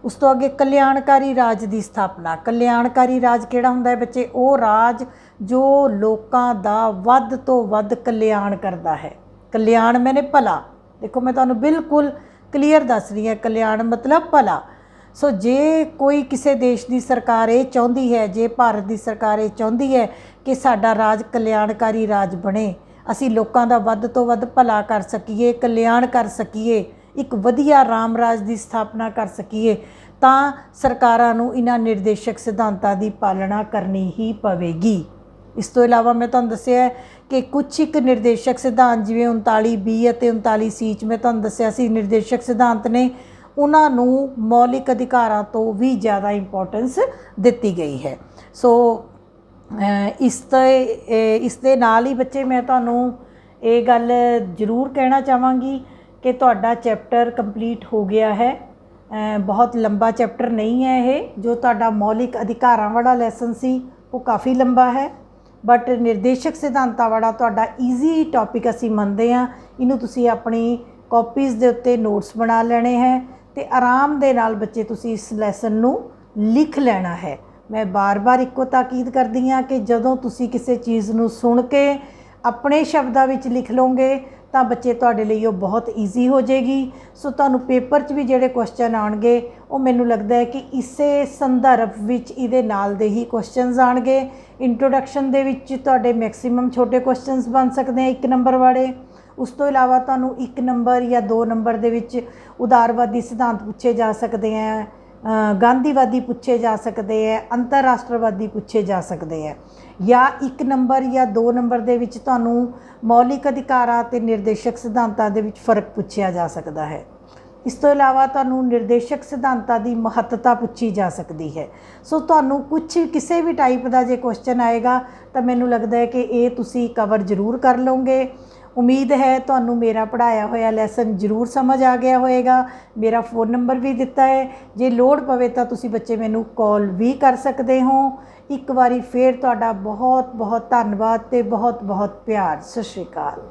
[SPEAKER 1] ਉਸ ਤੋਂ ਅੱਗੇ ਕਲਿਆਣਕਾਰੀ ਰਾਜ ਦੀ ਸਥਾਪਨਾ। ਕਲਿਆਣਕਾਰੀ ਰਾਜ ਕਿਹੜਾ ਹੁੰਦਾ ਹੈ ਬੱਚੇ? ਉਹ ਰਾਜ ਜੋ ਲੋਕਾਂ ਦਾ ਵੱਧ ਤੋਂ ਵੱਧ ਕਲਿਆਣ ਕਰਦਾ ਹੈ। ਕਲਿਆਣ ਮੈਨੇ ਭਲਾ। ਦੇਖੋ ਮੈਂ ਤੁਹਾਨੂੰ ਬਿਲਕੁਲ ਕਲੀਅਰ ਦੱਸ ਰਹੀ ਹਾਂ, ਕਲਿਆਣ ਮਤਲਬ ਭਲਾ। ਸੋ ਜੇ ਕੋਈ ਕਿਸੇ ਦੇਸ਼ ਦੀ ਸਰਕਾਰ ਇਹ ਚਾਹੁੰਦੀ ਹੈ, ਜੇ ਭਾਰਤ ਦੀ ਸਰਕਾਰ ਇਹ ਚਾਹੁੰਦੀ ਹੈ ਕਿ ਸਾਡਾ ਰਾਜ ਕਲਿਆਣਕਾਰੀ ਰਾਜ ਬਣੇ, ਅਸੀਂ ਲੋਕਾਂ ਦਾ ਵੱਧ ਤੋਂ ਵੱਧ ਭਲਾ ਕਰ ਸਕੀਏ, ਕਲਿਆਣ ਕਰ ਸਕੀਏ, ਇੱਕ ਵਧੀਆ ਰਾਮ ਰਾਜ ਦੀ ਸਥਾਪਨਾ ਕਰ ਸਕੀਏ, ਤਾਂ ਸਰਕਾਰਾਂ ਨੂੰ ਇਹਨਾਂ ਨਿਰਦੇਸ਼ਕ ਸਿਧਾਂਤਾਂ ਦੀ ਪਾਲਣਾ ਕਰਨੀ ਹੀ ਪਵੇਗੀ। ਇਸ ਤੋਂ ਇਲਾਵਾ ਮੈਂ ਤੁਹਾਨੂੰ ਦੱਸਿਆ ਕਿ ਕੁਛ ਇੱਕ ਨਿਰਦੇਸ਼ਕ ਸਿਧਾਂਤ ਜਿਵੇਂ 39B ਅਤੇ 39C 'ਚ ਮੈਂ ਤੁਹਾਨੂੰ ਦੱਸਿਆ ਸੀ ਨਿਰਦੇਸ਼ਕ ਸਿਧਾਂਤ ਨੇ, ਉਹਨਾਂ ਨੂੰ ਮੌਲਿਕ ਅਧਿਕਾਰਾਂ ਤੋਂ ਵੀ ਜ਼ਿਆਦਾ ਇੰਪੋਰਟੈਂਸ ਦਿੱਤੀ ਗਈ ਹੈ। ਸੋ ਇਸ ਦੇ ਨਾਲ ਹੀ ਬੱਚੇ ਮੈਂ ਤੁਹਾਨੂੰ ਇਹ ਗੱਲ ਜ਼ਰੂਰ ਕਹਿਣਾ ਚਾਹਾਂਗੀ ਕਿ ਤੁਹਾਡਾ ਚੈਪਟਰ ਕੰਪਲੀਟ ਹੋ ਗਿਆ ਹੈ। ਬਹੁਤ ਲੰਬਾ ਚੈਪਟਰ ਨਹੀਂ ਹੈ ਇਹ। ਜੋ ਤੁਹਾਡਾ ਮੌਲਿਕ ਅਧਿਕਾਰਾਂ ਵਾਲਾ ਲੈਸਨ ਸੀ ਉਹ ਕਾਫੀ ਲੰਬਾ ਹੈ, ਬਟ ਨਿਰਦੇਸ਼ਕ ਸਿਧਾਂਤਾਂ ਵਾਲਾ ਤੁਹਾਡਾ ਈਜ਼ੀ ਟੌਪਿਕ ਅਸੀਂ ਮੰਨਦੇ ਹਾਂ। ਇਹਨੂੰ ਤੁਸੀਂ ਆਪਣੀ ਕਾਪੀਜ਼ ਦੇ ਉੱਤੇ ਨੋਟਸ ਬਣਾ ਲੈਣੇ ਹੈ ਅਤੇ ਆਰਾਮ ਦੇ ਨਾਲ ਬੱਚੇ ਤੁਸੀਂ ਇਸ ਲੈਸਨ ਨੂੰ ਲਿਖ ਲੈਣਾ ਹੈ। ਮੈਂ ਬਾਰ-ਬਾਰ ਇੱਕੋ ਤਾਕੀਦ ਕਰਦੀ ਹਾਂ ਕਿ ਜਦੋਂ ਤੁਸੀਂ ਕਿਸੇ ਚੀਜ਼ ਨੂੰ ਸੁਣ ਕੇ ਆਪਣੇ ਸ਼ਬਦਾਂ ਵਿੱਚ ਲਿਖ ਲਓਗੇ ਤਾਂ ਬੱਚੇ ਤੁਹਾਡੇ ਲਈ ਉਹ ਬਹੁਤ ਈਜ਼ੀ ਹੋ ਜਾਏਗੀ। ਸੋ ਤੁਹਾਨੂੰ ਪੇਪਰ 'ਚ ਵੀ ਜਿਹੜੇ ਕੁਐਸਚਨ ਆਉਣਗੇ ਉਹ ਮੈਨੂੰ ਲੱਗਦਾ ਹੈ ਕਿ ਇਸੇ ਸੰਦਰਭ ਵਿੱਚ ਇਹਦੇ ਨਾਲ ਦੇ ਹੀ ਕੁਐਸਚਨਸ ਆਉਣਗੇ। ਇੰਟਰੋਡਕਸ਼ਨ ਦੇ ਵਿੱਚ ਤੁਹਾਡੇ ਮੈਕਸਿਮਮ ਛੋਟੇ ਕੁਐਸਚਨਸ ਬਣ ਸਕਦੇ ਆ 1 ਨੰਬਰ ਵਾਲੇ। ਉਸ ਤੋਂ ਇਲਾਵਾ ਤੁਹਾਨੂੰ 1 ਨੰਬਰ ਜਾਂ 2 ਨੰਬਰ ਦੇ ਵਿੱਚ ਉਦਾਰਵਾਦੀ ਸਿਧਾਂਤ ਪੁੱਛੇ ਜਾ ਸਕਦੇ ਹੈ, ਗਾਂਧੀਵਾਦੀ ਪੁੱਛੇ ਜਾ ਸਕਦੇ ਹੈ, ਅੰਤਰਰਾਸ਼ਟਰਵਾਦੀ ਪੁੱਛੇ ਜਾ ਸਕਦੇ ਹੈ, ਜਾਂ 1 ਨੰਬਰ ਜਾਂ 2 ਨੰਬਰ ਦੇ ਵਿੱਚ ਤੁਹਾਨੂੰ ਮੌਲਿਕ ਅਧਿਕਾਰਾਂ ਅਤੇ ਨਿਰਦੇਸ਼ਕ ਸਿਧਾਂਤਾਂ ਦੇ ਵਿੱਚ ਫ਼ਰਕ ਪੁੱਛਿਆ ਜਾ ਸਕਦਾ ਹੈ। ਇਸ ਤੋਂ ਇਲਾਵਾ ਤੁਹਾਨੂੰ ਨਿਰਦੇਸ਼ਕ ਸਿਧਾਂਤਾਂ ਦੀ ਮਹੱਤਤਾ ਪੁੱਛੀ ਜਾ ਸਕਦੀ ਹੈ। ਸੋ ਤੁਹਾਨੂੰ ਕਿਸੇ ਵੀ ਟਾਈਪ ਦਾ ਜੇ ਕੁਐਸਚਨ ਆਏਗਾ ਤਾਂ ਮੈਨੂੰ ਲੱਗਦਾ ਹੈ ਕਿ ਇਹ ਤੁਸੀਂ ਕਵਰ ਜ਼ਰੂਰ ਕਰ ਲਓਗੇ। ਉਮੀਦ ਹੈ ਤੁਹਾਨੂੰ ਮੇਰਾ ਪੜ੍ਹਾਇਆ ਹੋਇਆ ਲੈਸਨ ਜ਼ਰੂਰ ਸਮਝ ਆ ਗਿਆ ਹੋਵੇਗਾ। ਮੇਰਾ ਫ਼ੋਨ ਨੰਬਰ ਵੀ ਦਿੱਤਾ ਹੈ, ਜੇ ਲੋੜ ਪਵੇ ਤਾਂ ਤੁਸੀਂ ਬੱਚੇ ਮੈਨੂੰ ਕਾਲ ਵੀ ਕਰ ਸਕਦੇ ਹੋ। ਇੱਕ ਵਾਰੀ ਫੇਰ ਤੁਹਾਡਾ ਬਹੁਤ ਬਹੁਤ ਧੰਨਵਾਦ ਅਤੇ ਬਹੁਤ ਬਹੁਤ ਪਿਆਰ। ਸਤਿ ਸ਼੍ਰੀ ਅਕਾਲ।